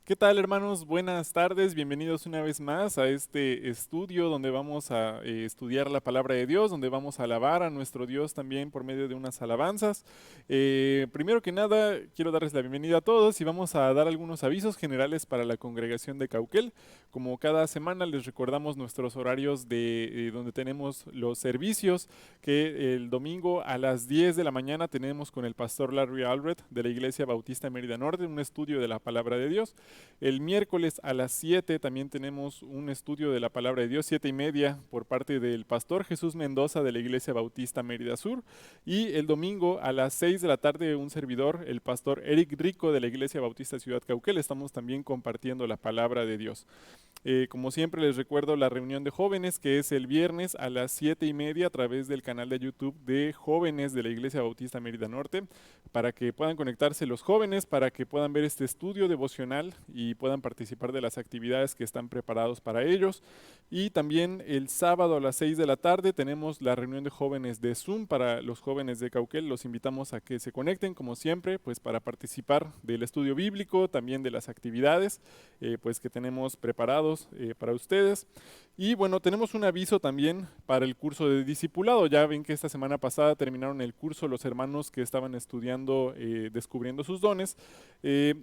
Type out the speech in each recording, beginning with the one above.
¿Qué tal, hermanos? Buenas tardes, bienvenidos una vez más a este estudio donde vamos a estudiar la palabra de Dios, donde vamos a alabar a nuestro Dios también por medio de unas alabanzas. Primero que nada, quiero darles la bienvenida a todos y vamos a dar algunos avisos generales para la congregación de Cauquel. Como cada semana les recordamos nuestros horarios de donde tenemos los servicios, que el domingo a las 10 de la mañana tenemos con el pastor Larry Albrecht de la Iglesia Bautista Mérida Norte un estudio de la palabra de Dios. El miércoles a las 7 también tenemos un estudio de la palabra de Dios, 7:30, por parte del pastor Jesús Mendoza de la Iglesia Bautista Mérida Sur. Y el domingo a las 6 de la tarde un servidor, el pastor Eric Rico de la Iglesia Bautista Ciudad Cauquel, estamos también compartiendo la palabra de Dios. Como siempre les recuerdo la reunión de jóvenes que es el viernes a las 7:30 a través del canal de YouTube de jóvenes de la Iglesia Bautista Mérida Norte, para que puedan conectarse los jóvenes, para que puedan ver este estudio devocional y puedan participar de las actividades que están preparados para ellos. Y también el sábado a las 6 de la tarde tenemos la reunión de jóvenes de Zoom para los jóvenes de Cauquel. Los invitamos a que se conecten como siempre, pues para participar del estudio bíblico, también de las actividades pues que tenemos preparados para ustedes. Y bueno, tenemos un aviso también para el curso de discipulado. Ya ven que esta semana pasada terminaron el curso los hermanos que estaban estudiando Descubriendo sus dones.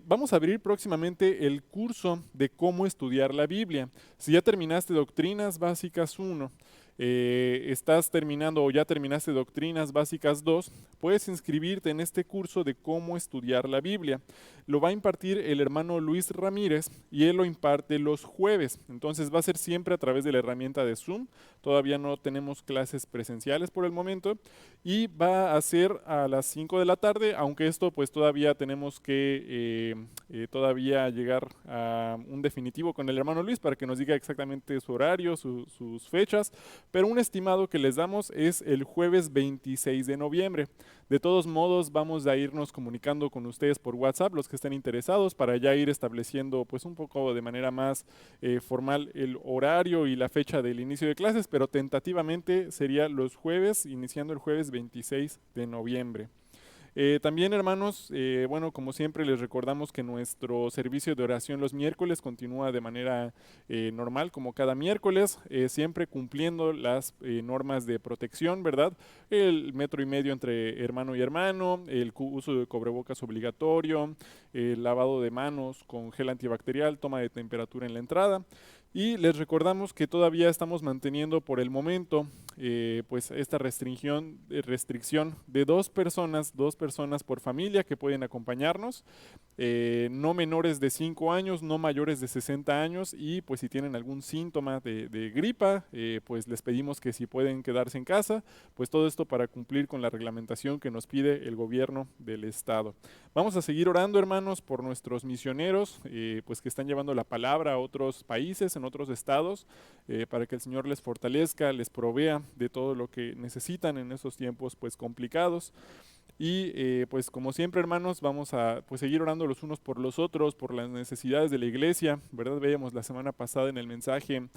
Vamos a abrir próximamente el curso de cómo estudiar la Biblia. Si ya terminaste Doctrinas Básicas 1, estás terminando o ya terminaste Doctrinas Básicas 2, puedes inscribirte en este curso de cómo estudiar la Biblia. Lo va a impartir el hermano Luis Ramírez y él lo imparte los jueves. Entonces va a ser siempre a través de la herramienta de Zoom. Todavía no tenemos clases presenciales por el momento y va a ser a las 5 de la tarde, aunque esto pues todavía tenemos que todavía llegar a un definitivo con el hermano Luis para que nos diga exactamente su horario, sus fechas, pero un estimado que les damos es el jueves 26 de noviembre. De todos modos, vamos a irnos comunicando con ustedes por WhatsApp, los que estén interesados, para ya ir estableciendo pues un poco de manera más formal el horario y la fecha del inicio de clases, pero tentativamente sería los jueves, iniciando el jueves 26 de noviembre. También, hermanos, bueno, como siempre les recordamos que nuestro servicio de oración los miércoles continúa de manera normal, como cada miércoles, siempre cumpliendo las normas de protección, ¿verdad? El 1,5 metros entre hermano y hermano, el uso de cubrebocas obligatorio, el lavado de manos con gel antibacterial, toma de temperatura en la entrada. Y les recordamos que todavía estamos manteniendo por el momento pues esta restricción de dos personas por familia que pueden acompañarnos, no menores de 5 años, no mayores de 60 años y pues si tienen algún síntoma de gripa, pues les pedimos que si pueden quedarse en casa, pues todo esto para cumplir con la reglamentación que nos pide el gobierno del estado. Vamos a seguir orando, hermanos, por nuestros misioneros, pues que están llevando la palabra a otros países, en otros estados, para que el Señor les fortalezca, les provea de todo lo que necesitan en estos tiempos pues complicados. Y pues como siempre, hermanos, vamos a pues seguir orando los unos por los otros, por las necesidades de la iglesia, ¿verdad? Veíamos la semana pasada en el mensaje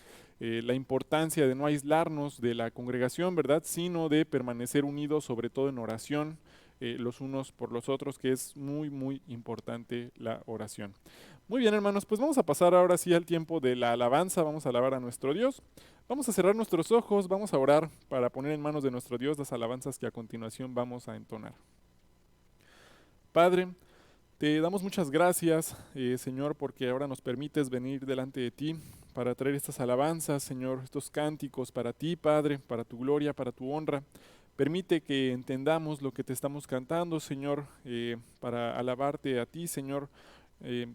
la importancia de no aislarnos de la congregación, ¿verdad? Sino de permanecer unidos, sobre todo en oración, los unos por los otros, que es muy, muy importante la oración. Muy bien, hermanos, pues vamos a pasar ahora sí al tiempo de la alabanza, vamos a alabar a nuestro Dios. Vamos a cerrar nuestros ojos, vamos a orar para poner en manos de nuestro Dios las alabanzas que a continuación vamos a entonar. Padre, te damos muchas gracias, Señor, porque ahora nos permites venir delante de ti para traer estas alabanzas, Señor, estos cánticos para ti, Padre, para tu gloria, para tu honra. Permite que entendamos lo que te estamos cantando, Señor, para alabarte a ti, Señor.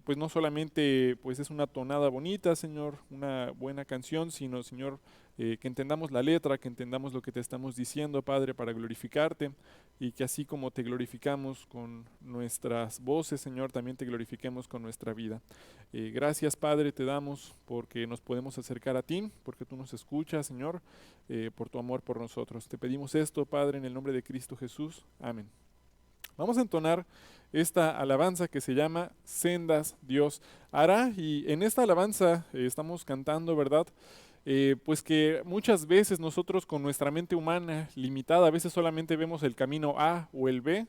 Pues no solamente pues es una tonada bonita, Señor, una buena canción, sino, Señor, que entendamos la letra, que entendamos lo que te estamos diciendo, Padre, para glorificarte y que así como te glorificamos con nuestras voces, Señor, también te glorifiquemos con nuestra vida. Gracias, Padre, te damos porque nos podemos acercar a ti, porque tú nos escuchas, Señor, por tu amor por nosotros. Te pedimos esto, Padre, en el nombre de Cristo Jesús. Amén. Vamos a entonar esta alabanza que se llama Sendas Dios hará, y en esta alabanza estamos cantando, ¿verdad? Pues que muchas veces nosotros con nuestra mente humana limitada, a veces solamente vemos el camino A o el B,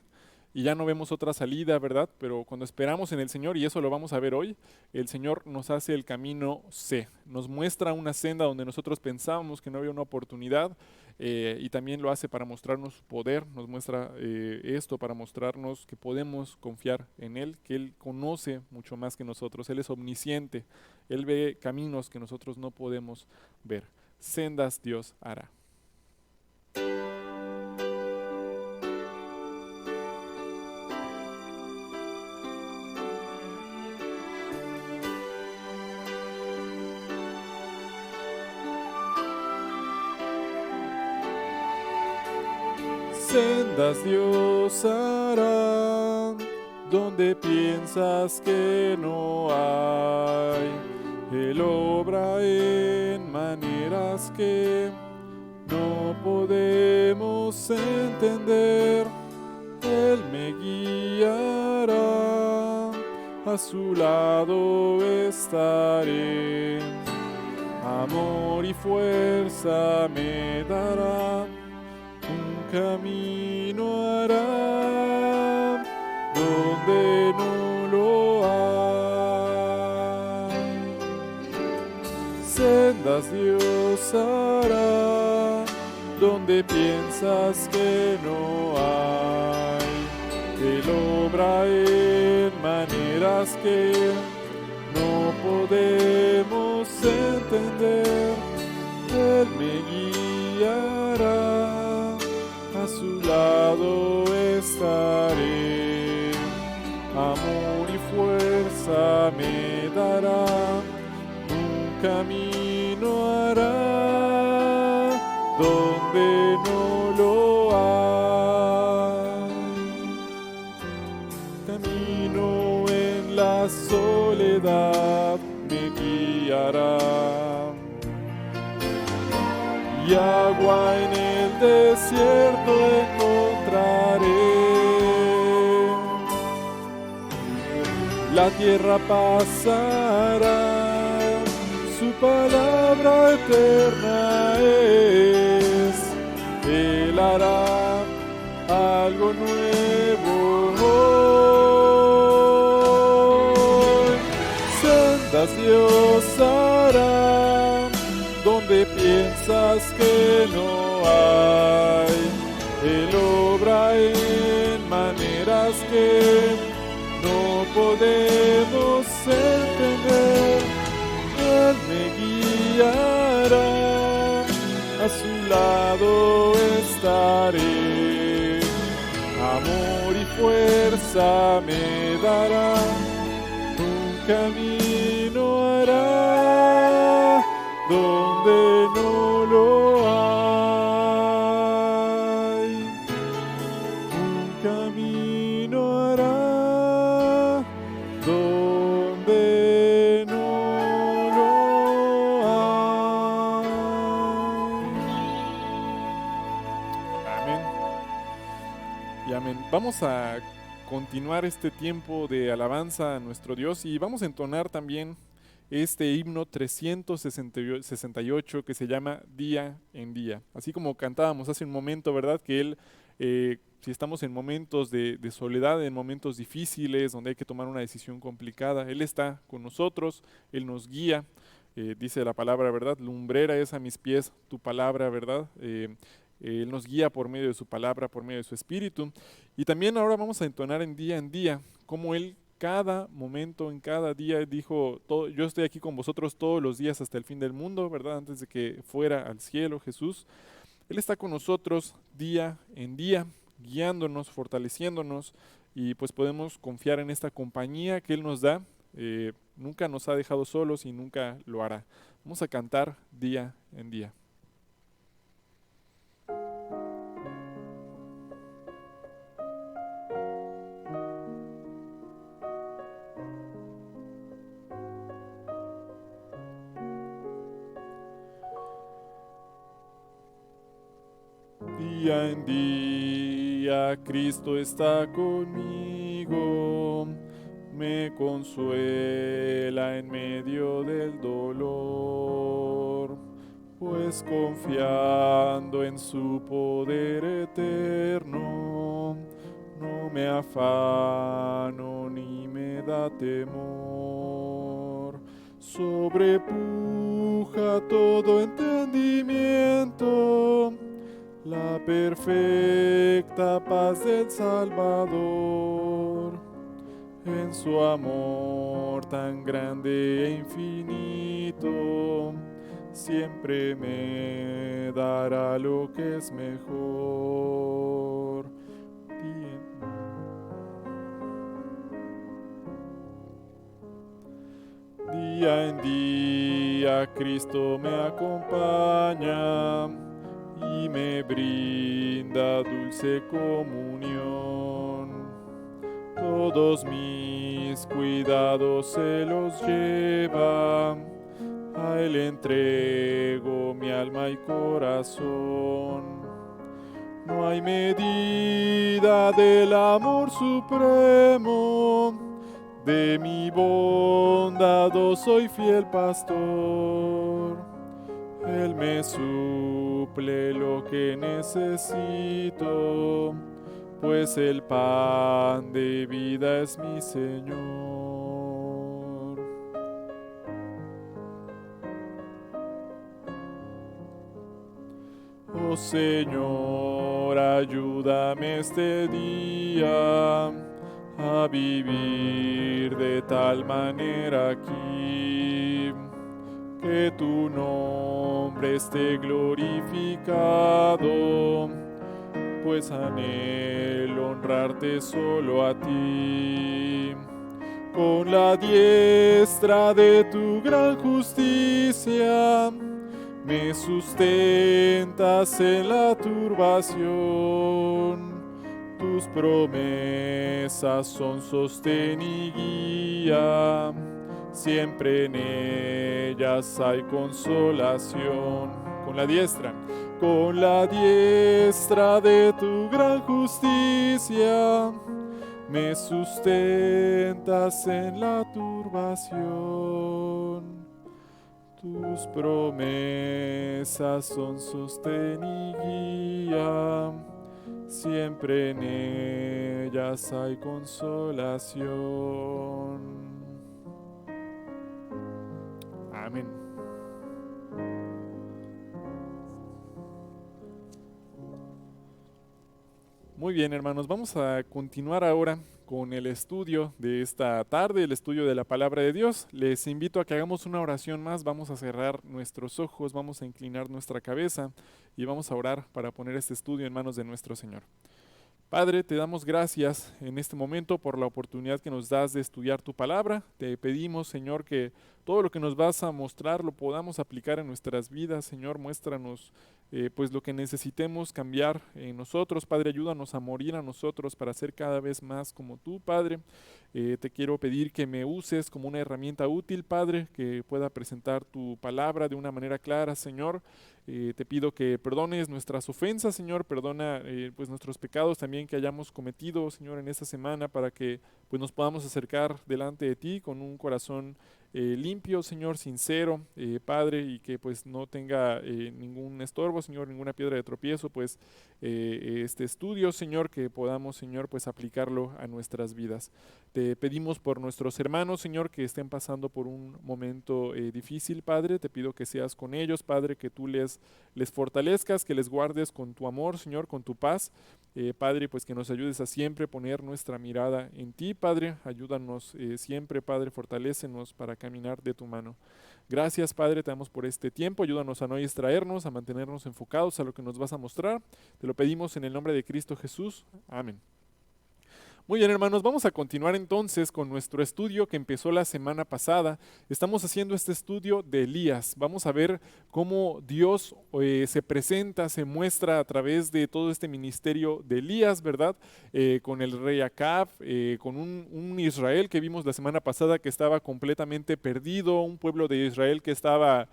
y ya no vemos otra salida, ¿verdad? Pero cuando esperamos en el Señor, y eso lo vamos a ver hoy, el Señor nos hace el camino C, nos muestra una senda donde nosotros pensábamos que no había una oportunidad, y también lo hace para mostrarnos su poder, nos muestra esto para mostrarnos que podemos confiar en Él, que Él conoce mucho más que nosotros, Él es omnisciente, Él ve caminos que nosotros no podemos ver. Sendas Dios hará. Sendas Dios hará, donde piensas que no hay. Él obra en maneras que no podemos entender. Él me guiará, a su lado estaré. Amor y fuerza me dará, un camino hará donde no lo hay. Sendas Dios hará, donde piensas que no hay. Él obra en maneras que no podemos entender. Él me guiará, a su lado estaré. Amor y fuerza me dará, un camino hará donde no lo hay. Camino en la soledad me guiará, y agua en el desierto encontraré. La tierra pasará, su palabra eterna es. Él hará algo nuevo hoy. Sendas Dios hará, donde piensas que no hay. Él obra en maneras que no podemos entender. Él me guiará, a su lado estaré. Amor y fuerza me dará, un camino hará donde no lo hay. Un camino hará donde no lo hay. Amén. Y amén. Vamos a continuar este tiempo de alabanza a nuestro Dios y vamos a entonar también este himno 368 que se llama Día en Día. Así como cantábamos hace un momento, ¿verdad? Que Él, si estamos en momentos de soledad, en momentos difíciles, donde hay que tomar una decisión complicada, Él está con nosotros, Él nos guía. Dice la palabra, ¿verdad? Lumbrera es a mis pies tu palabra, ¿verdad? Él nos guía por medio de su palabra, por medio de su espíritu. Y también ahora vamos a entonar en día, como Él cada momento, en cada día dijo, yo estoy aquí con vosotros todos los días hasta el fin del mundo, ¿verdad? Antes de que fuera al cielo Jesús. Él está con nosotros día en día, guiándonos, fortaleciéndonos, y pues podemos confiar en esta compañía que Él nos da. Nunca nos ha dejado solos y nunca lo hará. Vamos a cantar día en día. Día en día Cristo está conmigo, me consuela en medio del dolor, pues confiando en su poder eterno, No me afano ni me da temor. Sobrepuja todo entendimiento la perfecta paz del Salvador. En su amor tan grande e infinito, siempre me dará lo que es mejor. Día en día Cristo me acompaña y me brinda dulce comunión. Todos mis cuidados se los lleva, a Él entrego mi alma y corazón. No hay medida del amor supremo, de mi bondad soy fiel pastor. Él me suple lo que necesito, pues el pan de vida es mi Señor. Oh Señor, ayúdame este día a vivir de tal manera aquí, que tu nombre esté glorificado, pues anhelo honrarte solo a ti. Con la diestra de tu gran justicia me sustentas en la turbación. Tus promesas son sostén y guía, siempre en ellas hay consolación. Con la diestra de tu gran justicia, me sustentas en la turbación. Tus promesas son sostén y guía, siempre en ellas hay consolación. Amén. Muy bien, hermanos, vamos a continuar ahora con el estudio de esta tarde, el estudio de la palabra de Dios. Les invito a que hagamos una oración más, vamos a cerrar nuestros ojos, vamos a inclinar nuestra cabeza y vamos a orar para poner este estudio en manos de nuestro Señor. Padre, te damos gracias en este momento por la oportunidad que nos das de estudiar tu palabra. Te pedimos, Señor, que todo lo que nos vas a mostrar lo podamos aplicar en nuestras vidas. Señor, muéstranos pues lo que necesitemos cambiar en nosotros. Padre, ayúdanos a morir a nosotros para ser cada vez más como tú, Padre. Te quiero pedir que me uses como una herramienta útil, Padre, que pueda presentar tu palabra de una manera clara, Señor. Te pido que perdones nuestras ofensas, Señor, perdona pues nuestros pecados también que hayamos cometido, Señor, en esta semana, para que pues nos podamos acercar delante de ti con un corazón limpio, Señor, sincero, Padre, y que pues no tenga ningún estorbo, Señor, ninguna piedra de tropiezo, pues este estudio, Señor, que podamos, Señor, pues aplicarlo a nuestras vidas. Te pedimos por nuestros hermanos, Señor, que estén pasando por un momento difícil, Padre. Te pido que seas con ellos, Padre, que tú les fortalezcas, que les guardes con tu amor, Señor, con tu paz. Padre, pues que nos ayudes a siempre poner nuestra mirada en ti, Padre. Ayúdanos siempre, Padre, fortalécenos para caminar de tu mano. Gracias, Padre, te damos por este tiempo. Ayúdanos a no distraernos, a mantenernos enfocados a lo que nos vas a mostrar. Te lo pedimos en el nombre de Cristo Jesús. Amén. Muy bien, hermanos, vamos a continuar entonces con nuestro estudio que empezó la semana pasada. Estamos haciendo este estudio de Elías. Vamos a ver cómo Dios se presenta, se muestra a través de todo este ministerio de Elías, ¿verdad? Con el rey Acab, con un Israel que vimos la semana pasada que estaba completamente perdido, un pueblo de Israel que estaba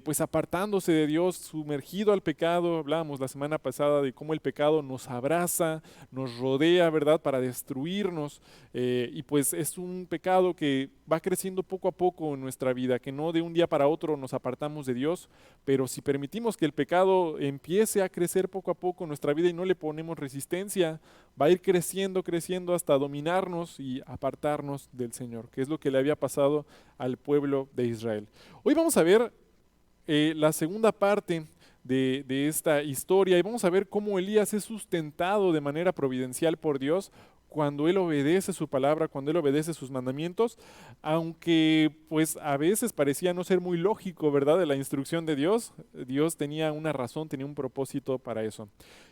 pues apartándose de Dios, sumergido al pecado. Hablábamos la semana pasada de cómo el pecado nos abraza, nos rodea, ¿verdad? Para destruir destruirnos, y pues es un pecado que va creciendo poco a poco en nuestra vida, que no de un día para otro nos apartamos de Dios, pero si permitimos que el pecado empiece a crecer poco a poco en nuestra vida y no le ponemos resistencia, va a ir creciendo, creciendo hasta dominarnos y apartarnos del Señor, que es lo que le había pasado al pueblo de Israel. Hoy vamos a ver la segunda parte de esta historia y vamos a ver cómo Elías es sustentado de manera providencial por Dios cuando él obedece su palabra, cuando él obedece sus mandamientos, aunque pues a veces parecía no ser muy lógico, ¿verdad? De la instrucción de Dios, Dios tenía una razón, tenía un propósito para eso.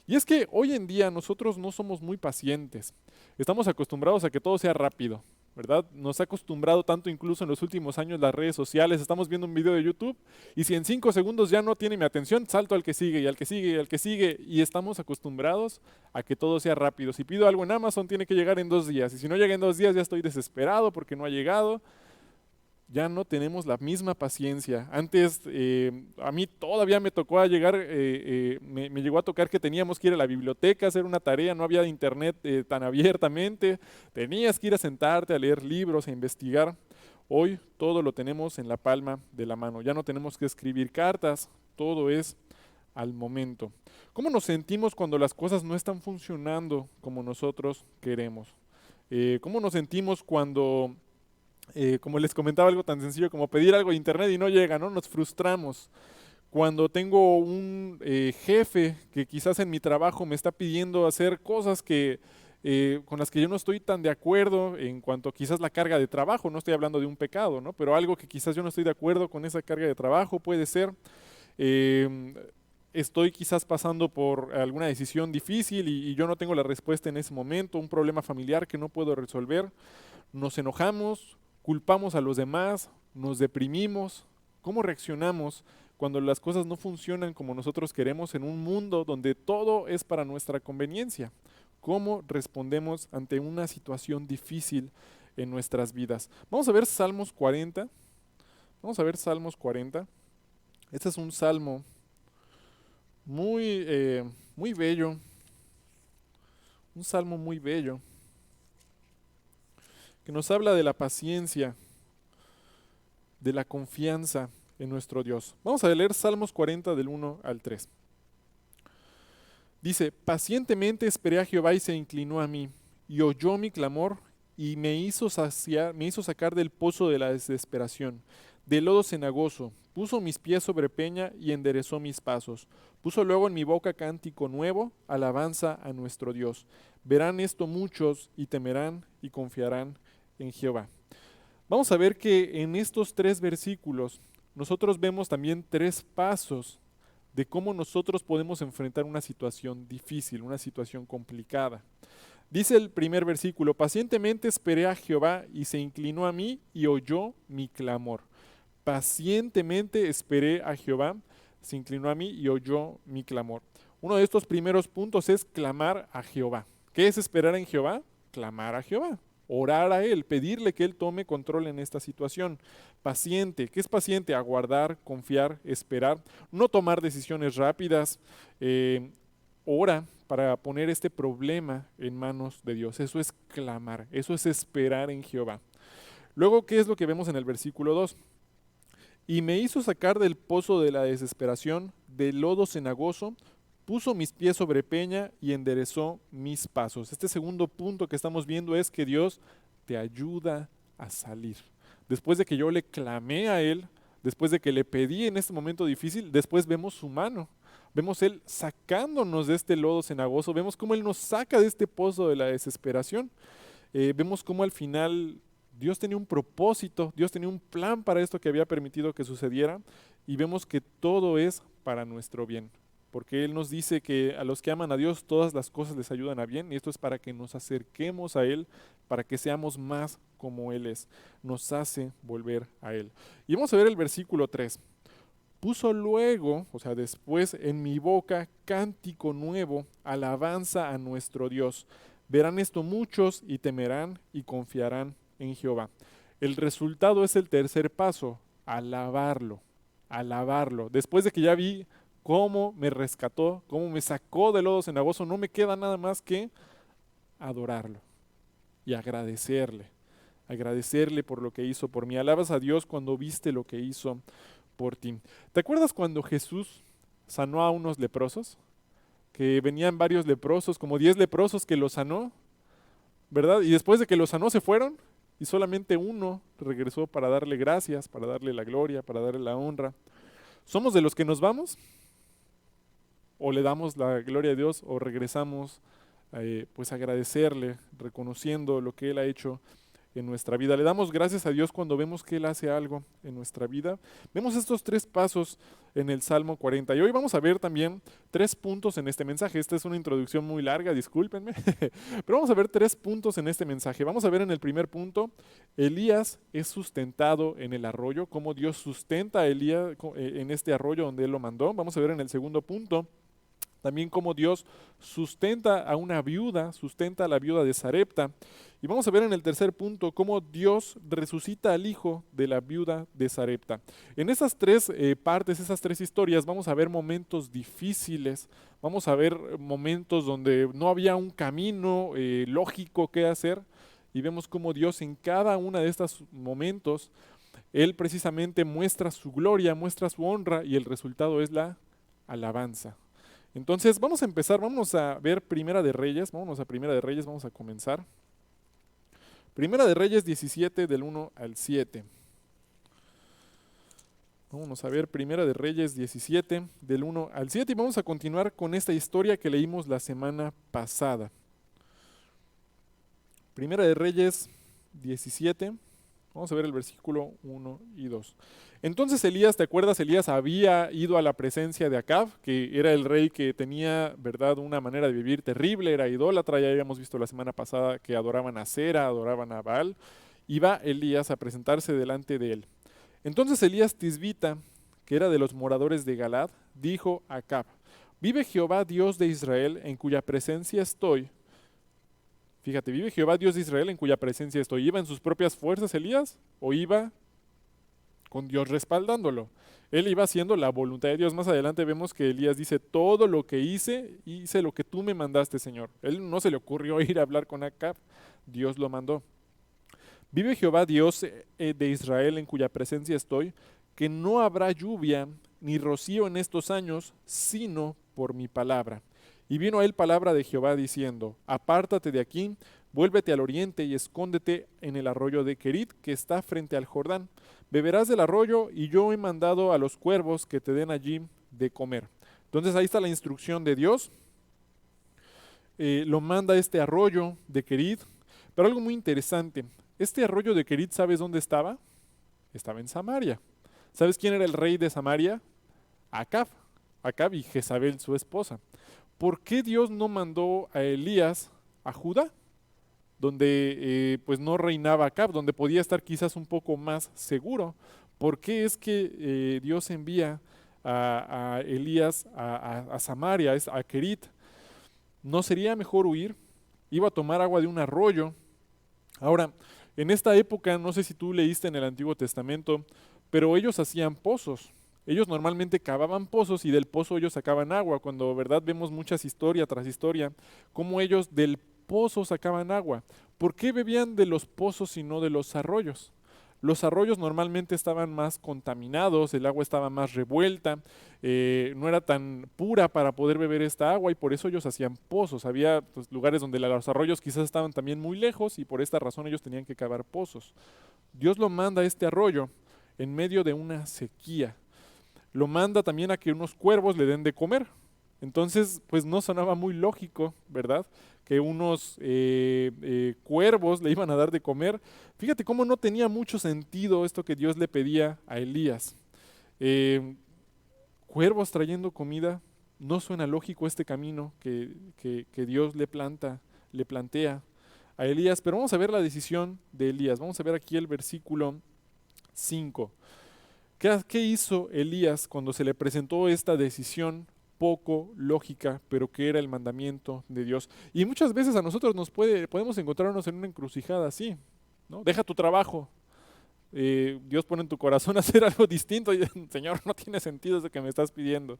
Y es que hoy en día nosotros no somos muy pacientes, estamos acostumbrados a que todo sea rápido, ¿verdad? Nos ha acostumbrado tanto incluso en los últimos años las redes sociales, estamos viendo un video de YouTube y si en 5 segundos ya no tiene mi atención, salto al que sigue y al que sigue y al que sigue y estamos acostumbrados a que todo sea rápido. Si pido algo en Amazon tiene que llegar en 2 días y si no llega en 2 días ya estoy desesperado porque no ha llegado. Ya no tenemos la misma paciencia. Antes, a mí todavía me tocó a llegar, me llegó a tocar que teníamos que ir a la biblioteca a hacer una tarea, no había internet tan abiertamente, tenías que ir a sentarte a leer libros, a investigar. Hoy todo lo tenemos en la palma de la mano, ya no tenemos que escribir cartas, todo es al momento. ¿Cómo nos sentimos cuando las cosas no están funcionando como nosotros queremos? ¿Cómo nos sentimos cuando como les comentaba, algo tan sencillo como pedir algo de internet y no llega, ¿no? Nos frustramos. Cuando tengo un jefe que quizás en mi trabajo me está pidiendo hacer cosas con las que yo no estoy tan de acuerdo en cuanto a quizás la carga de trabajo, no estoy hablando de un pecado, ¿no? Pero algo que quizás yo no estoy de acuerdo con esa carga de trabajo puede ser, eh, estoy quizás pasando por alguna decisión difícil y yo no tengo la respuesta en ese momento, un problema familiar que no puedo resolver, nos enojamos, culpamos a los demás, nos deprimimos. ¿Cómo reaccionamos cuando las cosas no funcionan como nosotros queremos en un mundo donde todo es para nuestra conveniencia? ¿Cómo respondemos ante una situación difícil en nuestras vidas? Vamos a ver Salmos 40. Vamos a ver Salmos 40. Este es un salmo muy bello, un salmo muy bello, que nos habla de la paciencia, de la confianza en nuestro Dios. Vamos a leer Salmos 40 del 1 al 3. Dice, pacientemente esperé a Jehová y se inclinó a mí, y oyó mi clamor, y me hizo sacar del pozo de la desesperación, del lodo cenagoso, puso mis pies sobre peña y enderezó mis pasos. Puso luego en mi boca cántico nuevo, alabanza a nuestro Dios. Verán esto muchos y temerán y confiarán en Jehová. Vamos a ver que en estos 3 versículos nosotros vemos también 3 pasos de cómo nosotros podemos enfrentar una situación difícil, una situación complicada. Dice el primer versículo, pacientemente esperé a Jehová y se inclinó a mí y oyó mi clamor. Pacientemente esperé a Jehová, se inclinó a mí y oyó mi clamor. Uno de estos primeros puntos es clamar a Jehová. ¿Qué es esperar en Jehová? Clamar a Jehová. Orar a Él, pedirle que Él tome control en esta situación. Paciente, ¿qué es paciente? Aguardar, confiar, esperar, no tomar decisiones rápidas. Ora para poner este problema en manos de Dios. Eso es clamar, eso es esperar en Jehová. Luego, ¿qué es lo que vemos en el versículo 2? Y me hizo sacar del pozo de la desesperación, del lodo cenagoso, puso mis pies sobre peña y enderezó mis pasos. Este segundo punto que estamos viendo es que Dios te ayuda a salir. Después de que yo le clamé a Él, después de que le pedí en este momento difícil, después vemos su mano. Vemos Él sacándonos de este lodo cenagoso, vemos cómo Él nos saca de este pozo de la desesperación. Vemos cómo al final Dios tenía un propósito, Dios tenía un plan para esto que había permitido que sucediera y vemos que todo es para nuestro bien, porque Él nos dice que a los que aman a Dios todas las cosas les ayudan a bien y esto es para que nos acerquemos a Él, para que seamos más como Él es, nos hace volver a Él. Y vamos a ver el versículo 3. Puso luego, o sea, después en mi boca cántico nuevo, alabanza a nuestro Dios. Verán esto muchos y temerán y confiarán en Jehová. El resultado es el tercer paso, alabarlo, alabarlo. Después de que ya vi cómo me rescató, cómo me sacó del lodo cenagoso, no me queda nada más que adorarlo. y agradecerle por lo que hizo por mí. Alabas a Dios cuando viste lo que hizo por ti. ¿Te acuerdas cuando Jesús sanó a unos leprosos? Que venían varios leprosos, como 10 leprosos que los sanó, ¿verdad? Y después de que los sanó se fueron y solamente uno regresó para darle gracias, para darle la gloria, para darle la honra. ¿Somos de los que nos vamos? ¿O le damos la gloria a Dios o regresamos pues a agradecerle, reconociendo lo que Él ha hecho en nuestra vida? Le damos gracias a Dios cuando vemos que Él hace algo en nuestra vida. Vemos estos 3 pasos en el Salmo 40. Y hoy vamos a ver también 3 puntos en este mensaje. Esta es una introducción muy larga, discúlpenme. Pero vamos a ver 3 puntos en este mensaje. Vamos a ver en el primer punto, Elías es sustentado en el arroyo, cómo Dios sustenta a Elías en este arroyo donde Él lo mandó. Vamos a ver en el segundo punto, también cómo Dios sustenta a una viuda, sustenta a la viuda de Sarepta. Y vamos a ver en el tercer punto cómo Dios resucita al hijo de la viuda de Sarepta. En esas 3 partes, esas 3 historias, vamos a ver momentos difíciles, vamos a ver momentos donde no había un camino lógico que hacer. Y vemos cómo Dios en cada uno de estos momentos, Él precisamente muestra su gloria, muestra su honra y el resultado es la alabanza. Entonces vamos a empezar, vamos a ver Primera de Reyes, vámonos a Primera de Reyes, vamos a comenzar. Primera de Reyes 17 del 1 al 7. Vámonos a ver Primera de Reyes 17 del 1 al 7 y vamos a continuar con esta historia que leímos la semana pasada. Primera de Reyes 17, vamos a ver el versículo 1 y 2. Entonces Elías, ¿te acuerdas? Elías había ido a la presencia de Acab, que era el rey que tenía, ¿verdad?, una manera de vivir terrible, era idólatra, ya habíamos visto la semana pasada que adoraban a Cera, adoraban a Baal. Iba Elías a presentarse delante de él. Entonces Elías Tisbita, que era de los moradores de Galad, dijo a Acab, vive Jehová Dios de Israel, en cuya presencia estoy. Fíjate, vive Jehová Dios de Israel, en cuya presencia estoy. ¿Iba en sus propias fuerzas Elías o iba con Dios respaldándolo? Él iba haciendo la voluntad de Dios. Más adelante vemos que Elías dice, todo lo que hice lo que tú me mandaste, Señor. Él no se le ocurrió ir a hablar con Acab, Dios lo mandó. Vive Jehová Dios de Israel, en cuya presencia estoy, que no habrá lluvia ni rocío en estos años, sino por mi palabra. Y vino a él palabra de Jehová diciendo, apártate de aquí, vuélvete al oriente y escóndete en el arroyo de Querit, que está frente al Jordán. Beberás del arroyo y yo he mandado a los cuervos que te den allí de comer. Entonces ahí está la instrucción de Dios. Lo manda este arroyo de Querit. Pero algo muy interesante, este arroyo de Querit, ¿sabes dónde estaba? Estaba en Samaria. ¿Sabes quién era el rey de Samaria? Acab. Acab y Jezabel, su esposa. ¿Por qué Dios no mandó a Elías a Judá, donde pues no reinaba Acab, donde podía estar quizás un poco más seguro? ¿Por qué es que Dios envía a Elías a Samaria, a Querit? ¿No sería mejor huir? Iba a tomar agua de un arroyo. Ahora, en esta época, no sé si tú leíste en el Antiguo Testamento, pero ellos hacían pozos. Ellos normalmente cavaban pozos y del pozo ellos sacaban agua. Cuando, ¿verdad?, vemos muchas historia tras historia, cómo ellos del pozo sacaban agua. ¿Por qué bebían de los pozos y no de los arroyos? Los arroyos normalmente estaban más contaminados, el agua estaba más revuelta, no era tan pura para poder beber esta agua y por eso ellos hacían pozos. Había pues, lugares donde los arroyos quizás estaban también muy lejos y por esta razón ellos tenían que cavar pozos. Dios lo manda a este arroyo en medio de una sequía. Lo manda también a que unos cuervos le den de comer. Entonces, pues no sonaba muy lógico, ¿verdad?, que unos cuervos le iban a dar de comer. Fíjate cómo no tenía mucho sentido esto que Dios le pedía a Elías. Cuervos trayendo comida, no suena lógico este camino que Dios le plantea a Elías. Pero vamos a ver la decisión de Elías. Vamos a ver aquí el versículo 5. ¿Qué hizo Elías cuando se le presentó esta decisión poco lógica, pero que era el mandamiento de Dios? Y muchas veces a nosotros podemos encontrarnos en una encrucijada así, ¿no? Deja tu trabajo, Dios pone en tu corazón hacer algo distinto y Señor, no tiene sentido eso que me estás pidiendo.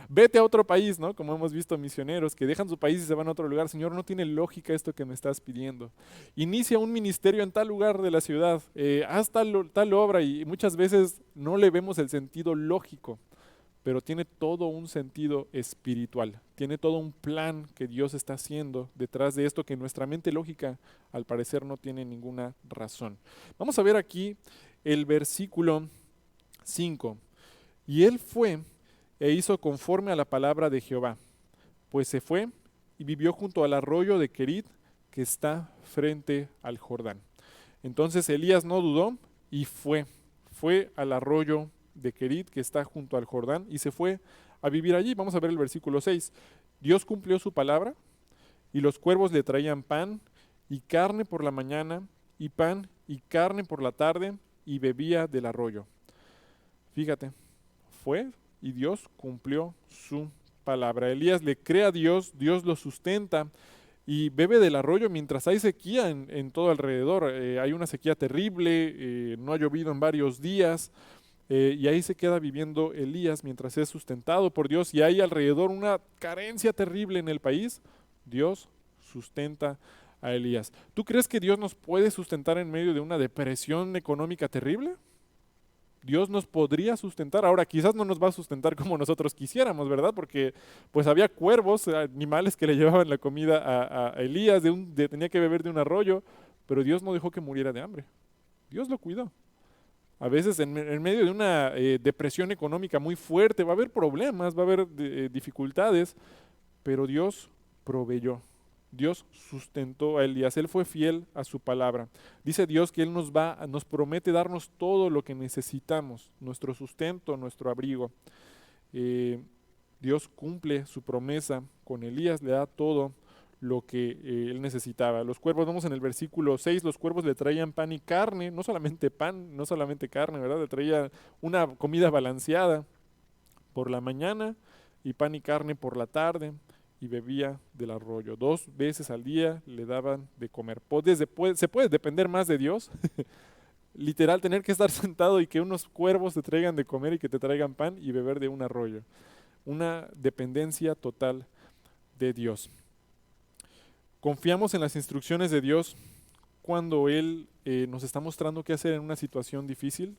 Vete a otro país, ¿no? Como hemos visto misioneros que dejan su país y se van a otro lugar. Señor, no tiene lógica esto que me estás pidiendo. Inicia un ministerio en tal lugar de la ciudad, haz tal obra y muchas veces no le vemos el sentido lógico, pero tiene todo un sentido espiritual, tiene todo un plan que Dios está haciendo detrás de esto que nuestra mente lógica al parecer no tiene ninguna razón. Vamos a ver aquí el versículo 5. Y él fue e hizo conforme a la palabra de Jehová, pues se fue y vivió junto al arroyo de Querit, que está frente al Jordán. Entonces Elías no dudó y fue al arroyo de Querit, que está junto al Jordán, y se fue a vivir allí. Vamos a ver el versículo 6. Dios cumplió su palabra, y los cuervos le traían pan y carne por la mañana, y pan y carne por la tarde, y bebía del arroyo. Fíjate, fue y Dios cumplió su palabra. Elías le cree a Dios, Dios lo sustenta y bebe del arroyo mientras hay sequía en todo alrededor. Hay una sequía terrible, no ha llovido en varios días. Y ahí se queda viviendo Elías mientras es sustentado por Dios y hay alrededor una carencia terrible en el país. Dios sustenta a Elías. ¿Tú crees que Dios nos puede sustentar en medio de una depresión económica terrible? Dios nos podría sustentar. Ahora, quizás no nos va a sustentar como nosotros quisiéramos, ¿verdad? Porque pues había cuervos, animales que le llevaban la comida a Elías, tenía que beber de un arroyo, pero Dios no dejó que muriera de hambre. Dios lo cuidó. A veces en medio de una depresión económica muy fuerte va a haber problemas, va a haber dificultades, pero Dios proveyó. Dios sustentó a Elías, él fue fiel a su palabra. Dice Dios que Él nos promete darnos todo lo que necesitamos, nuestro sustento, nuestro abrigo. Dios cumple su promesa con Elías, le da todo lo que él necesitaba. Los cuervos, vamos en el versículo 6, los cuervos le traían pan y carne, no solamente pan, no solamente carne, ¿verdad? Le traía una comida balanceada por la mañana y pan y carne por la tarde y bebía del arroyo. 2 veces al día le daban de comer. ¿Se puede depender más de Dios? Literal, tener que estar sentado y que unos cuervos te traigan de comer y que te traigan pan y beber de un arroyo. Una dependencia total de Dios. Confiamos en las instrucciones de Dios cuando Él nos está mostrando qué hacer en una situación difícil.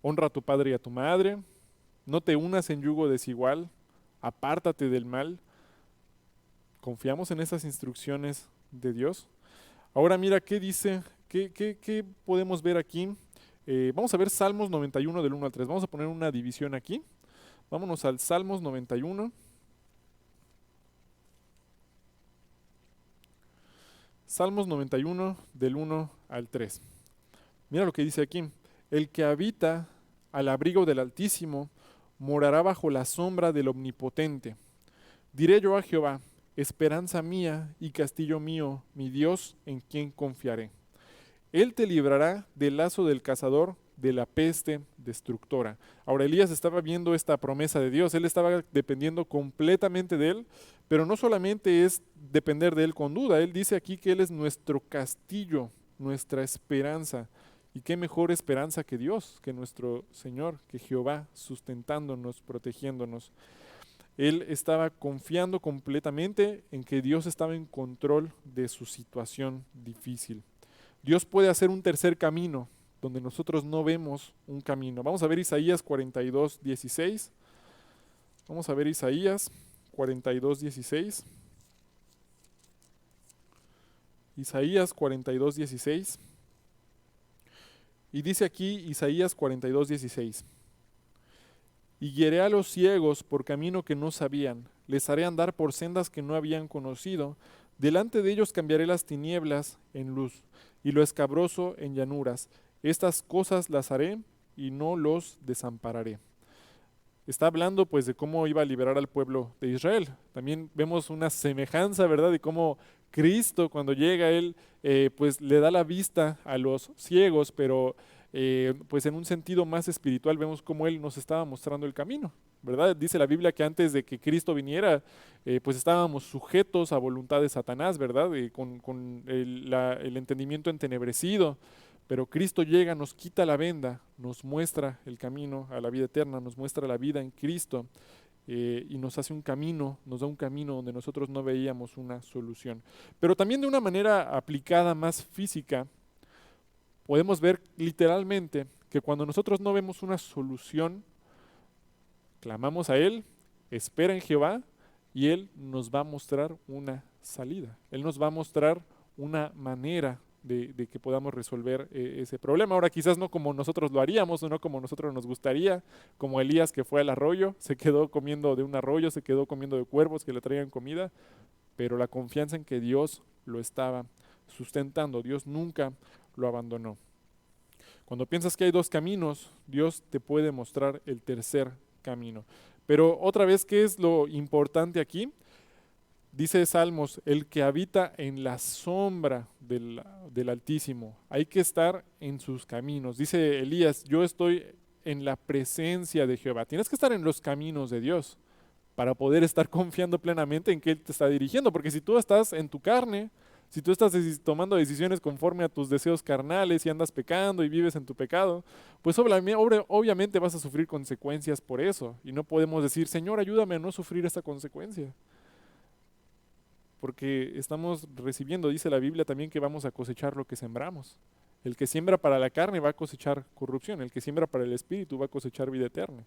Honra a tu padre y a tu madre. No te unas en yugo desigual. Apártate del mal. Confiamos en esas instrucciones de Dios. Ahora mira qué dice, qué podemos ver aquí. Vamos a ver Salmos 91 del 1 al 3. Vamos a poner una división aquí. Vámonos al Salmos 91. Salmos 91 del 1 al 3. Mira lo que dice aquí. El que habita al abrigo del Altísimo morará bajo la sombra del Omnipotente. Diré yo a Jehová, esperanza mía y castillo mío, mi Dios, en quien confiaré. Él te librará del lazo del cazador, de la peste destructora. Ahora Elías estaba viendo esta promesa de Dios, él estaba dependiendo completamente de él, pero no solamente es depender de él con duda, él dice aquí que él es nuestro castillo, nuestra esperanza. Y qué mejor esperanza que Dios, que nuestro Señor, que Jehová, sustentándonos, protegiéndonos. Él estaba confiando completamente en que Dios estaba en control de su situación difícil. Dios puede hacer un tercer camino donde nosotros no vemos un camino. Vamos a ver Isaías 42, 16. Vamos a ver Isaías 42, 16. Isaías 42, 16. Y dice aquí Isaías 42, 16. Y guiaré a los ciegos por camino que no sabían, les haré andar por sendas que no habían conocido, delante de ellos cambiaré las tinieblas en luz, y lo escabroso en llanuras. Estas cosas las haré y no los desampararé. Está hablando pues de cómo iba a liberar al pueblo de Israel. También vemos una semejanza, ¿verdad? De cómo Cristo cuando llega él pues le da la vista a los ciegos, pero pues en un sentido más espiritual vemos cómo él nos estaba mostrando el camino, ¿verdad? Dice la Biblia que antes de que Cristo viniera pues estábamos sujetos a voluntad de Satanás, ¿verdad? Con el entendimiento entenebrecido. Pero Cristo llega, nos quita la venda, nos muestra el camino a la vida eterna, nos muestra la vida en Cristo y nos hace un camino, nos da un camino donde nosotros no veíamos una solución. Pero también de una manera aplicada más física, podemos ver literalmente que cuando nosotros no vemos una solución, clamamos a Él, espera en Jehová y Él nos va a mostrar una salida. Él nos va a mostrar una manera de que podamos resolver ese problema. Ahora quizás no como nosotros lo haríamos, o no como nosotros nos gustaría, como Elías que fue al arroyo, se quedó comiendo de un arroyo, se quedó comiendo de cuervos que le traían comida, pero la confianza en que Dios lo estaba sustentando, Dios nunca lo abandonó. Cuando piensas que hay dos caminos, Dios te puede mostrar el tercer camino. Pero otra vez, ¿qué es lo importante aquí? Dice Salmos, el que habita en la sombra del Altísimo. Hay que estar en sus caminos. Dice Elías, yo estoy en la presencia de Jehová. Tienes que estar en los caminos de Dios para poder estar confiando plenamente en que Él te está dirigiendo. Porque si tú estás en tu carne, si tú estás tomando decisiones conforme a tus deseos carnales y andas pecando y vives en tu pecado, pues obviamente vas a sufrir consecuencias por eso. Y no podemos decir, Señor, ayúdame a no sufrir esta consecuencia. Porque estamos recibiendo, dice la Biblia también, que vamos a cosechar lo que sembramos. El que siembra para la carne va a cosechar corrupción, el que siembra para el espíritu va a cosechar vida eterna.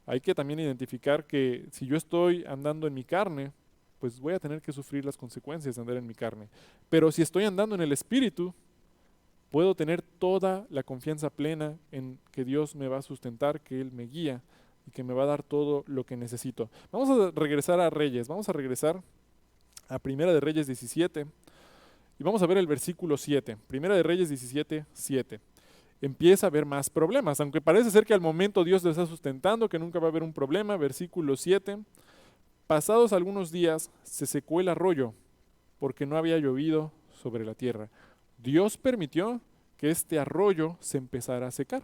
Hay que también identificar que si yo estoy andando en mi carne, pues voy a tener que sufrir las consecuencias de andar en mi carne. Pero si estoy andando en el espíritu, puedo tener toda la confianza plena en que Dios me va a sustentar, que Él me guía y que me va a dar todo lo que necesito. Vamos a regresar a Reyes, vamos a regresar a Primera de Reyes 17 y vamos a ver el versículo 7. Primera de Reyes 17, 7. Empieza a haber más problemas, aunque parece ser que al momento Dios lo está sustentando, que nunca va a haber un problema. Versículo 7. Pasados algunos días se secó el arroyo porque no había llovido sobre la tierra. Dios permitió que este arroyo se empezara a secar.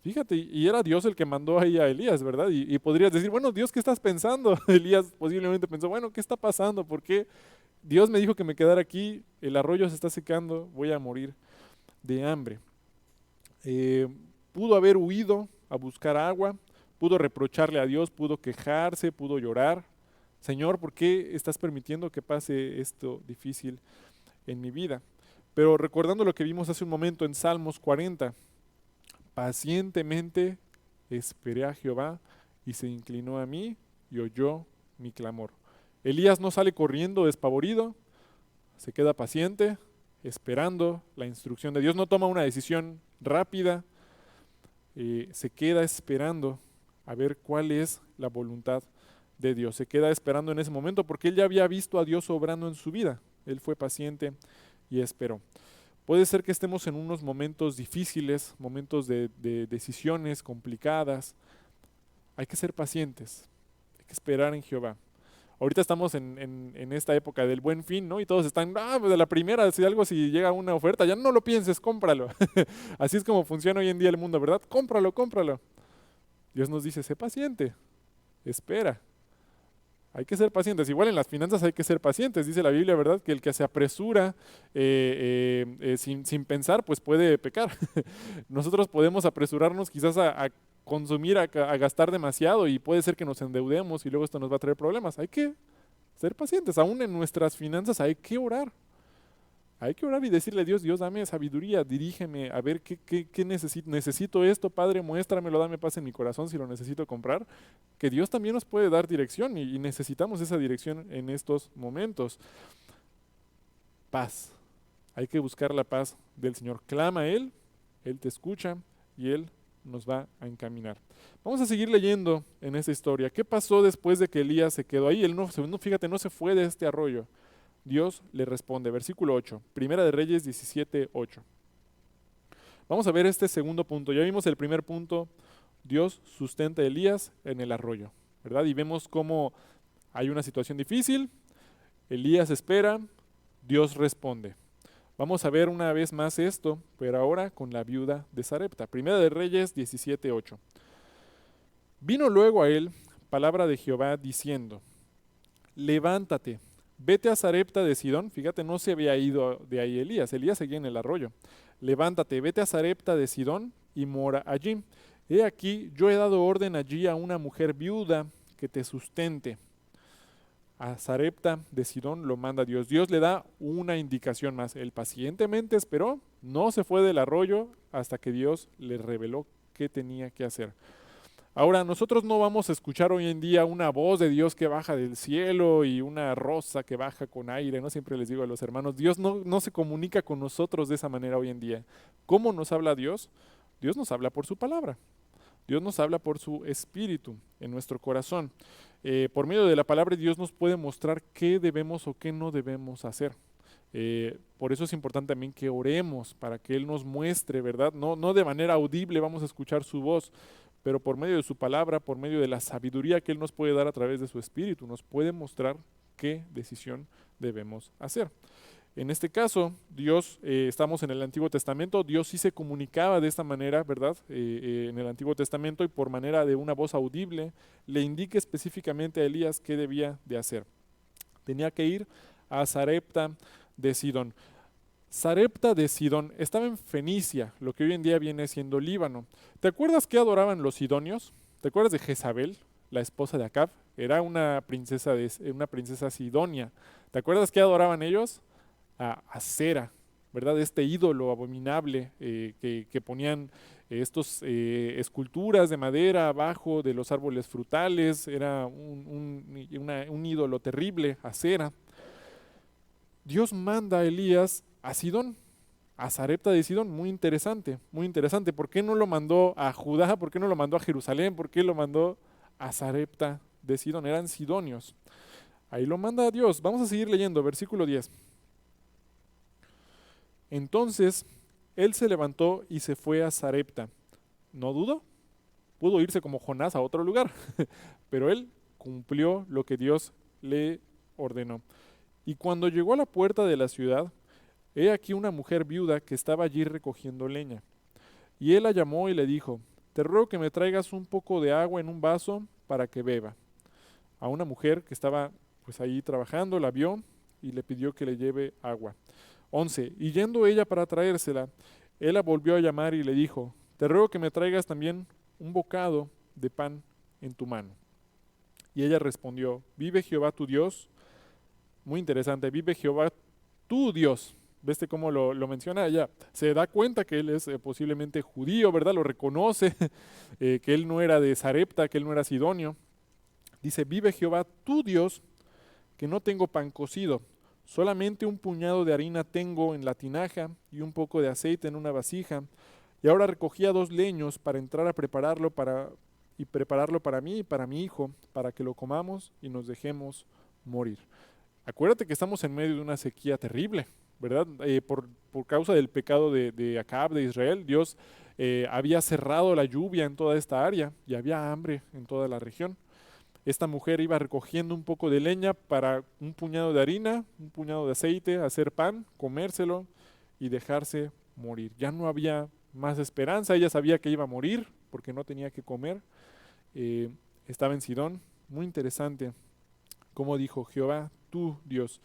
Fíjate, y era Dios el que mandó ahí a Elías, ¿verdad? Y podrías decir, bueno, Dios, ¿qué estás pensando? Elías posiblemente pensó, bueno, ¿qué está pasando? ¿Por qué Dios me dijo que me quedara aquí? El arroyo se está secando, voy a morir de hambre. Eh, Pudo haber huido a buscar agua, pudo reprocharle a Dios, pudo quejarse, pudo llorar. Señor, ¿por qué estás permitiendo que pase esto difícil en mi vida? Pero recordando lo que vimos hace un momento en Salmos 40, pacientemente esperé a Jehová y se inclinó a mí y oyó mi clamor. Elías no sale corriendo despavorido, se queda paciente, esperando la instrucción de Dios. No toma una decisión rápida, se queda esperando a ver cuál es la voluntad de Dios. Se queda esperando en ese momento porque él ya había visto a Dios obrando en su vida. Él fue paciente y esperó. Puede ser que estemos en unos momentos difíciles, momentos de decisiones complicadas. Hay que ser pacientes, hay que esperar en Jehová. Ahorita estamos en esta época del Buen Fin, ¿no? Y todos están, pues de la primera, si llega una oferta, ya no lo pienses, cómpralo. Así es como funciona hoy en día el mundo, ¿verdad? Cómpralo, cómpralo. Dios nos dice, sé paciente, espera. Hay que ser pacientes. Igual en las finanzas hay que ser pacientes. Dice la Biblia, ¿verdad? Que el que se apresura sin pensar, pues puede pecar. Nosotros podemos apresurarnos quizás a consumir, a gastar demasiado y puede ser que nos endeudemos y luego esto nos va a traer problemas. Hay que ser pacientes. Aún en nuestras finanzas hay que orar. Hay que orar y decirle a Dios, Dios, dame sabiduría, dirígeme, a ver qué necesito. Necesito esto, Padre, muéstramelo, dame paz en mi corazón si lo necesito comprar. Que Dios también nos puede dar dirección y necesitamos esa dirección en estos momentos. Paz. Hay que buscar la paz del Señor. Clama a Él te escucha y Él nos va a encaminar. Vamos a seguir leyendo en esta historia. ¿Qué pasó después de que Elías se quedó ahí? Él fíjate, no se fue de este arroyo. Dios le responde, versículo 8, Primera de Reyes 17, 8. Vamos a ver este segundo punto. Ya vimos el primer punto, Dios sustenta a Elías en el arroyo, ¿verdad? Y vemos cómo hay una situación difícil, Elías espera, Dios responde. Vamos a ver una vez más esto, pero ahora con la viuda de Sarepta. Primera de Reyes 17, 8. Vino luego a él palabra de Jehová diciendo, levántate, vete a Sarepta de Sidón. Fíjate, no se había ido de ahí Elías seguía en el arroyo. levántate, vete a Sarepta de Sidón y mora allí. He aquí, yo he dado orden allí a una mujer viuda que te sustente. A Sarepta de Sidón lo manda Dios. Dios le da una indicación más. Él pacientemente esperó, no se fue del arroyo hasta que Dios le reveló qué tenía que hacer. Ahora, nosotros no vamos a escuchar hoy en día una voz de Dios que baja del cielo y una rosa que baja con aire, ¿no? Siempre les digo a los hermanos, Dios no se comunica con nosotros de esa manera hoy en día. ¿Cómo nos habla Dios? Dios nos habla por su palabra. Dios nos habla por su espíritu en nuestro corazón. Por medio de la palabra Dios nos puede mostrar qué debemos o qué no debemos hacer. Por eso es importante también que oremos para que Él nos muestre, ¿verdad? No de manera audible vamos a escuchar su voz, pero por medio de su palabra, por medio de la sabiduría que Él nos puede dar a través de su espíritu, nos puede mostrar qué decisión debemos hacer. En este caso, Dios, estamos en el Antiguo Testamento, Dios sí se comunicaba de esta manera, ¿verdad? En el Antiguo Testamento y por manera de una voz audible, le indica específicamente a Elías qué debía de hacer. Tenía que ir a Sarepta de Sidón. Sarepta de Sidón estaba en Fenicia, lo que hoy en día viene siendo Líbano. ¿Te acuerdas qué adoraban los sidonios? ¿Te acuerdas de Jezabel, la esposa de Acab? Era una princesa sidonia. ¿Te acuerdas qué adoraban ellos? A Acera, ¿verdad? Este ídolo abominable que ponían estos esculturas de madera abajo de los árboles frutales, era un ídolo terrible, Acera. Dios manda a Elías a Sidón, a Sarepta de Sidón, muy interesante, muy interesante. ¿Por qué no lo mandó a Judá? ¿Por qué no lo mandó a Jerusalén? ¿Por qué lo mandó a Sarepta de Sidón? Eran sidonios. Ahí lo manda a Dios. Vamos a seguir leyendo, versículo 10. Entonces él se levantó y se fue a Sarepta. No dudó, pudo irse como Jonás a otro lugar, pero él cumplió lo que Dios le ordenó. Y cuando llegó a la puerta de la ciudad, he aquí una mujer viuda que estaba allí recogiendo leña. Y él la llamó y le dijo, te ruego que me traigas un poco de agua en un vaso para que beba. A una mujer que estaba pues ahí trabajando, la vio y le pidió que le lleve agua. 11. Y yendo ella para traérsela, él la volvió a llamar y le dijo, te ruego que me traigas también un bocado de pan en tu mano. Y ella respondió, vive Jehová tu Dios. Muy interesante, vive Jehová tu Dios. ¿Viste cómo lo menciona? Ella se da cuenta que él es posiblemente judío, ¿verdad? Lo reconoce, que él no era de Sarepta, que él no era sidonio. Dice, vive Jehová tu Dios, que no tengo pan cocido. Solamente un puñado de harina tengo en la tinaja y un poco de aceite en una vasija. Y ahora recogía 2 leños para entrar a prepararlo para mí y para mi hijo, para que lo comamos y nos dejemos morir. Acuérdate que estamos en medio de una sequía terrible, ¿verdad? Por causa del pecado de Acab, de Israel, Dios había cerrado la lluvia en toda esta área y había hambre en toda la región. Esta mujer iba recogiendo un poco de leña para un puñado de harina, un puñado de aceite, hacer pan, comérselo y dejarse morir. Ya no había más esperanza, ella sabía que iba a morir porque no tenía que comer. Estaba en Sidón, muy interesante, como dijo Jehová, tu Dios.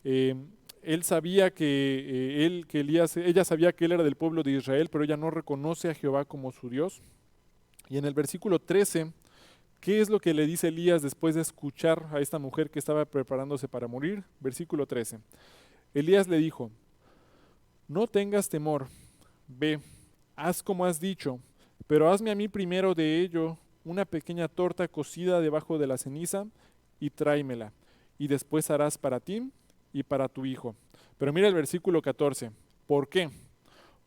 Él sabía ella sabía que él era del pueblo de Israel, pero ella no reconoce a Jehová como su Dios. Y en el versículo 13, ¿qué es lo que le dice Elías después de escuchar a esta mujer que estaba preparándose para morir? Versículo 13. Elías le dijo, no tengas temor, ve, haz como has dicho, pero hazme a mí primero de ello una pequeña torta cocida debajo de la ceniza y tráemela, y después harás para ti y para tu hijo. Pero mira el versículo 14. ¿Por qué?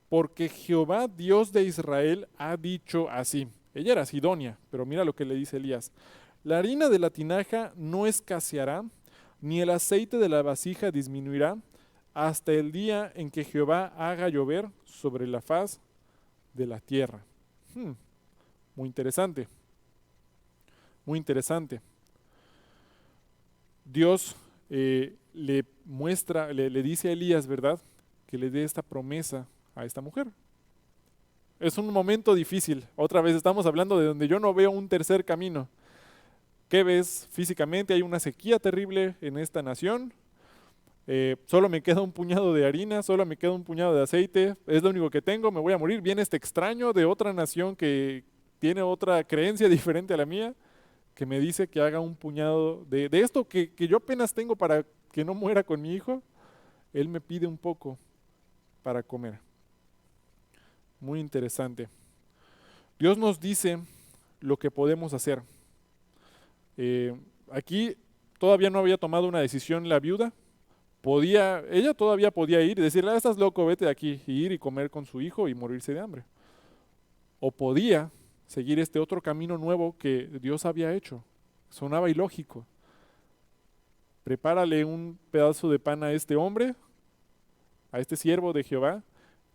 Porque Jehová Dios de Israel ha dicho así. Ella era sidonia, pero mira lo que le dice Elías. La harina de la tinaja no escaseará, ni el aceite de la vasija disminuirá, hasta el día en que Jehová haga llover sobre la faz de la tierra. Muy interesante, muy interesante. Dios le muestra, le dice a Elías, ¿verdad?, que le dé esta promesa a esta mujer. Es un momento difícil. Otra vez estamos hablando de donde yo no veo un tercer camino. ¿Qué ves físicamente? Hay una sequía terrible en esta nación. Solo me queda un puñado de harina, solo me queda un puñado de aceite, es lo único que tengo, me voy a morir. Viene este extraño de otra nación que tiene otra creencia diferente a la mía, que me dice que haga un puñado de esto que yo apenas tengo para que no muera con mi hijo. Él me pide un poco para comer. Muy interesante. Dios nos dice lo que podemos hacer. Eh, Aquí todavía no había tomado una decisión la viuda. Ella todavía podía ir y decirle, ah, estás loco, vete de aquí, y ir y comer con su hijo y morirse de hambre. O podía seguir este otro camino nuevo que Dios había hecho. Sonaba ilógico. Prepárale un pedazo de pan a este hombre, a este siervo de Jehová,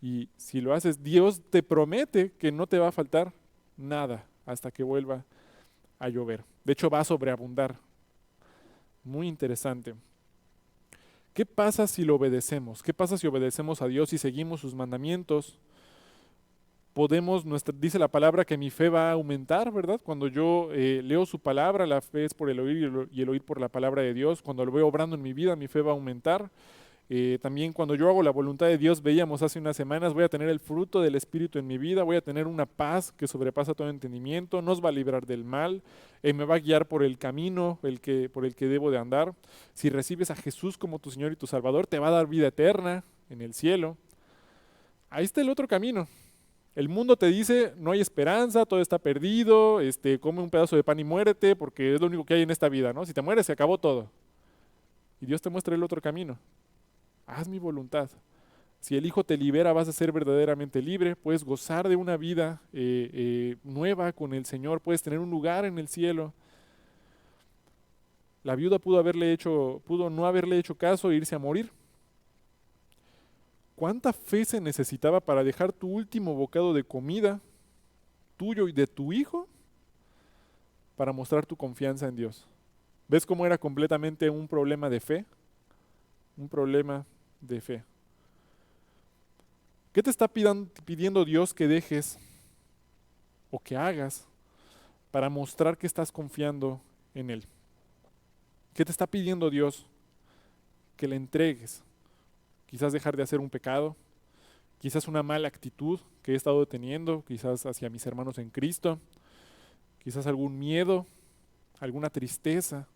y si lo haces, Dios te promete que no te va a faltar nada hasta que vuelva a llover. De hecho, va a sobreabundar. Muy interesante. ¿Qué pasa si lo obedecemos? ¿Qué pasa si obedecemos a Dios y seguimos sus mandamientos? Dice la palabra que mi fe va a aumentar, ¿verdad? Cuando yo leo su palabra, la fe es por el oír y el oír por la palabra de Dios. Cuando lo veo obrando en mi vida, mi fe va a aumentar. También cuando yo hago la voluntad de Dios, veíamos hace unas semanas, voy a tener el fruto del Espíritu en mi vida, voy a tener una paz que sobrepasa todo entendimiento, nos va a librar del mal, me va a guiar por el camino por el que debo de andar. Si recibes a Jesús como tu Señor y tu Salvador, te va a dar vida eterna en el cielo. Ahí está el otro camino. El mundo te dice, no hay esperanza, todo está perdido, come un pedazo de pan y muérete, porque es lo único que hay en esta vida, ¿no? Si te mueres, se acabó todo. Y Dios te muestra el otro camino. Haz mi voluntad. Si el Hijo te libera, vas a ser verdaderamente libre, puedes gozar de una vida nueva con el Señor, puedes tener un lugar en el cielo. La viuda pudo no haberle hecho caso e irse a morir. ¿Cuánta fe se necesitaba para dejar tu último bocado de comida, tuyo y de tu hijo, para mostrar tu confianza en Dios? ¿Ves cómo era completamente un problema de fe? Un problema de fe. ¿Qué te está pidiendo Dios que dejes o que hagas para mostrar que estás confiando en Él? ¿Qué te está pidiendo Dios que le entregues? Quizás dejar de hacer un pecado, quizás una mala actitud que he estado teniendo, quizás hacia mis hermanos en Cristo, quizás algún miedo, alguna tristeza.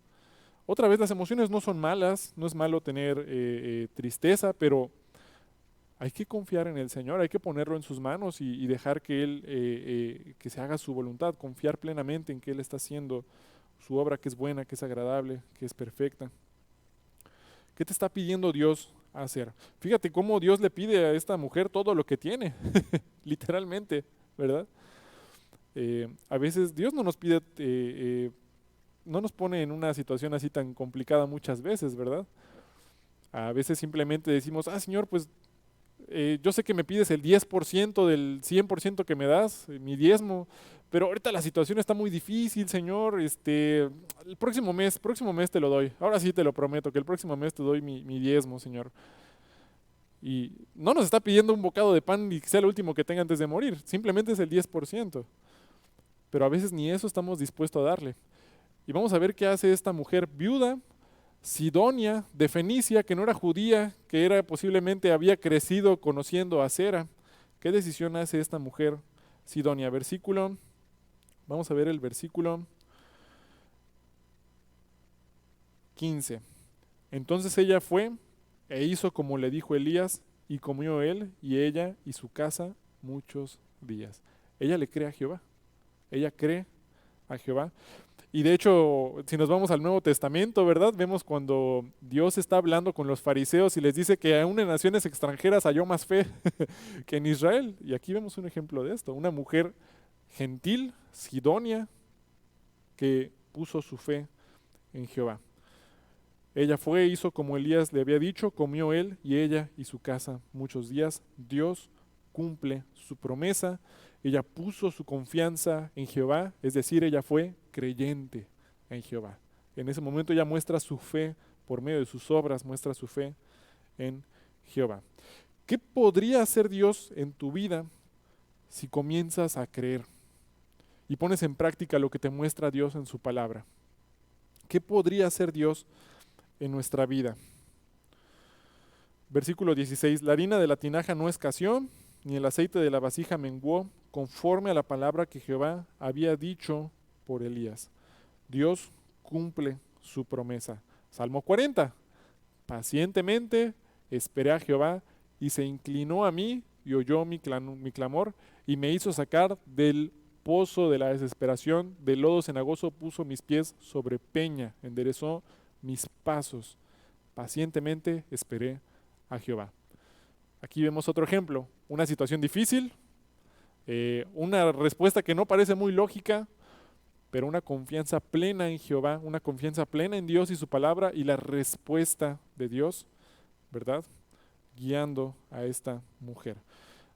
Otra vez, las emociones no son malas, no es malo tener tristeza, pero hay que confiar en el Señor, hay que ponerlo en sus manos y dejar que Él, que se haga su voluntad, confiar plenamente en que Él está haciendo su obra, que es buena, que es agradable, que es perfecta. ¿Qué te está pidiendo Dios hacer? Fíjate cómo Dios le pide a esta mujer todo lo que tiene, literalmente, ¿verdad? A veces Dios no nos pide, no nos pone en una situación así tan complicada muchas veces, ¿verdad? A veces simplemente decimos, ah, Señor, pues yo sé que me pides el 10% del 100% que me das, mi diezmo, pero ahorita la situación está muy difícil, Señor, el próximo mes te lo doy. Ahora sí te lo prometo, que el próximo mes te doy mi diezmo, Señor. Y no nos está pidiendo un bocado de pan y que sea el último que tenga antes de morir, simplemente es el 10%. Pero a veces ni eso estamos dispuestos a darle. Y vamos a ver qué hace esta mujer viuda, Sidonia, de Fenicia, que no era judía, que era posiblemente había crecido conociendo a Sera. ¿Qué decisión hace esta mujer Sidonia? Vamos a ver el versículo 15. Entonces ella fue e hizo como le dijo Elías, y comió él y ella y su casa muchos días. Ella le cree a Jehová. Ella cree a Jehová. Y de hecho, si nos vamos al Nuevo Testamento, ¿verdad? Vemos cuando Dios está hablando con los fariseos y les dice que aún en naciones extranjeras halló más fe que en Israel. Y aquí vemos un ejemplo de esto. Una mujer gentil, Sidonia, que puso su fe en Jehová. Ella fue, hizo como Elías le había dicho, comió él y ella y su casa muchos días. Dios cumple su promesa. Ella puso su confianza en Jehová, es decir, ella fue creyente en Jehová. En ese momento ella muestra su fe por medio de sus obras, muestra su fe en Jehová. ¿Qué podría hacer Dios en tu vida si comienzas a creer y pones en práctica lo que te muestra Dios en su palabra? ¿Qué podría hacer Dios en nuestra vida? Versículo 16, la harina de la tinaja no escaseó, ni el aceite de la vasija menguó, conforme a la palabra que Jehová había dicho por Elías. Dios cumple su promesa. Salmo 40, pacientemente esperé a Jehová y se inclinó a mí y oyó mi clamor y me hizo sacar del pozo de la desesperación, del lodo cenagoso puso mis pies sobre peña, enderezó mis pasos. Pacientemente esperé a Jehová. Aquí vemos otro ejemplo, una situación difícil, una respuesta que no parece muy lógica, pero una confianza plena en Jehová, una confianza plena en Dios y su palabra y la respuesta de Dios, ¿verdad? Guiando a esta mujer.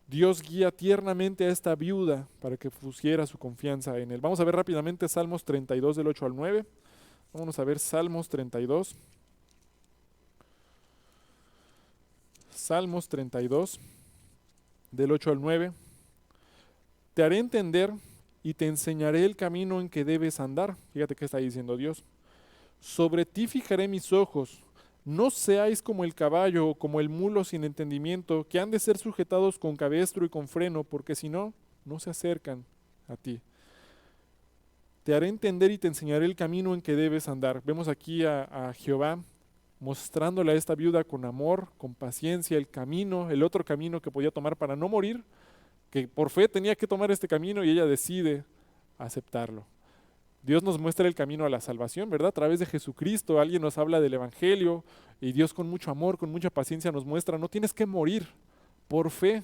Dios guía tiernamente a esta viuda para que pusiera su confianza en Él. Vamos a ver rápidamente Salmos 32 del 8 al 9. Vamos a ver Salmos 32. Salmos 32 del 8 al 9. Te haré entender y te enseñaré el camino en que debes andar. Fíjate qué está diciendo Dios. Sobre ti fijaré mis ojos. No seáis como el caballo o como el mulo sin entendimiento, que han de ser sujetados con cabestro y con freno, porque si no, no se acercan a ti. Te haré entender y te enseñaré el camino en que debes andar. Vemos aquí a Jehová mostrándole a esta viuda con amor, con paciencia, el camino, el otro camino que podía tomar para no morir, que por fe tenía que tomar este camino y ella decide aceptarlo. Dios nos muestra el camino a la salvación, ¿verdad? A través de Jesucristo, alguien nos habla del Evangelio y Dios con mucho amor, con mucha paciencia nos muestra, no tienes que morir, por fe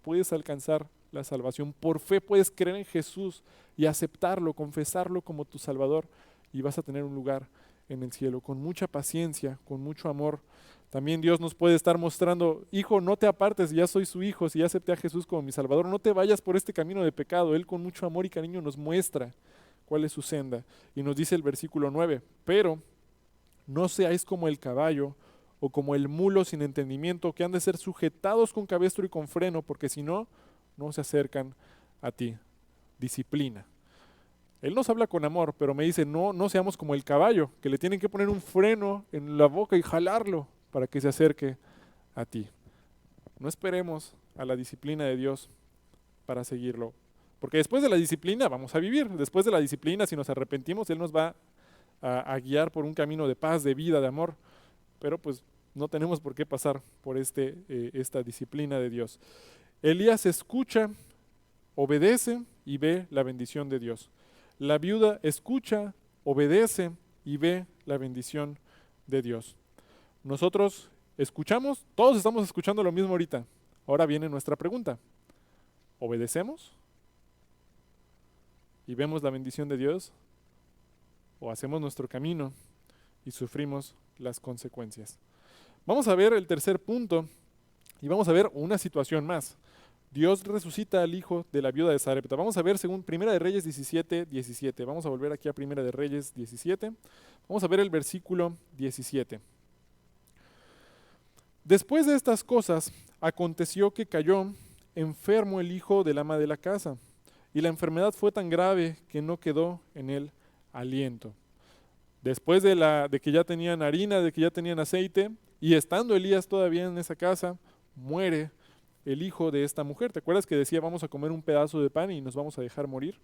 puedes alcanzar la salvación, por fe puedes creer en Jesús y aceptarlo, confesarlo como tu Salvador y vas a tener un lugar en el cielo, con mucha paciencia, con mucho amor. También Dios nos puede estar mostrando, hijo, no te apartes, ya soy su hijo, si ya acepté a Jesús como mi Salvador, no te vayas por este camino de pecado. Él con mucho amor y cariño nos muestra cuál es su senda. Y nos dice el versículo 9, pero no seáis como el caballo o como el mulo sin entendimiento, que han de ser sujetados con cabestro y con freno, porque si no, no se acercan a ti. Disciplina. Él nos habla con amor, pero me dice, no, no seamos como el caballo, que le tienen que poner un freno en la boca y jalarlo para que se acerque a ti. No esperemos a la disciplina de Dios para seguirlo, porque después de la disciplina vamos a vivir. Después de la disciplina, si nos arrepentimos, Él nos va a guiar por un camino de paz, de vida, de amor, pero pues no tenemos por qué pasar por esta disciplina de Dios. Elías escucha, obedece y ve la bendición de Dios. La viuda escucha, obedece y ve la bendición de Dios. Nosotros escuchamos, todos estamos escuchando lo mismo ahorita. Ahora viene nuestra pregunta. ¿Obedecemos? ¿Y vemos la bendición de Dios? ¿O hacemos nuestro camino y sufrimos las consecuencias? Vamos a ver el tercer punto y vamos a ver una situación más. Dios resucita al hijo de la viuda de Sarepta. Vamos a ver según Primera de Reyes 17, 17. Vamos a volver aquí a Primera de Reyes 17. Vamos a ver el versículo 17. Después de estas cosas, aconteció que cayó enfermo el hijo del ama de la casa, y la enfermedad fue tan grave que no quedó en él aliento. Después de que ya tenían harina, de que ya tenían aceite, y estando Elías todavía en esa casa, muere el hijo de esta mujer. ¿Te acuerdas que decía vamos a comer un pedazo de pan y nos vamos a dejar morir?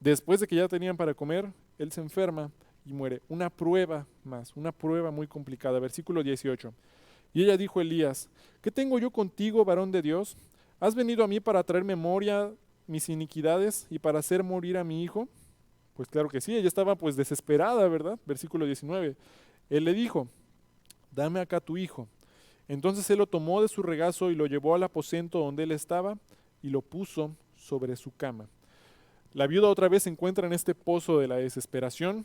Después de que ya tenían para comer, él se enferma y muere. Una prueba más, una prueba muy complicada. Versículo 18. Y ella dijo a Elías, ¿qué tengo yo contigo, varón de Dios? ¿Has venido a mí para traer memoria mis iniquidades y para hacer morir a mi hijo? Pues claro que sí, ella estaba pues desesperada, ¿verdad? Versículo 19. Él le dijo, dame acá tu hijo. Entonces él lo tomó de su regazo y lo llevó al aposento donde él estaba y lo puso sobre su cama. La viuda otra vez se encuentra en este pozo de la desesperación,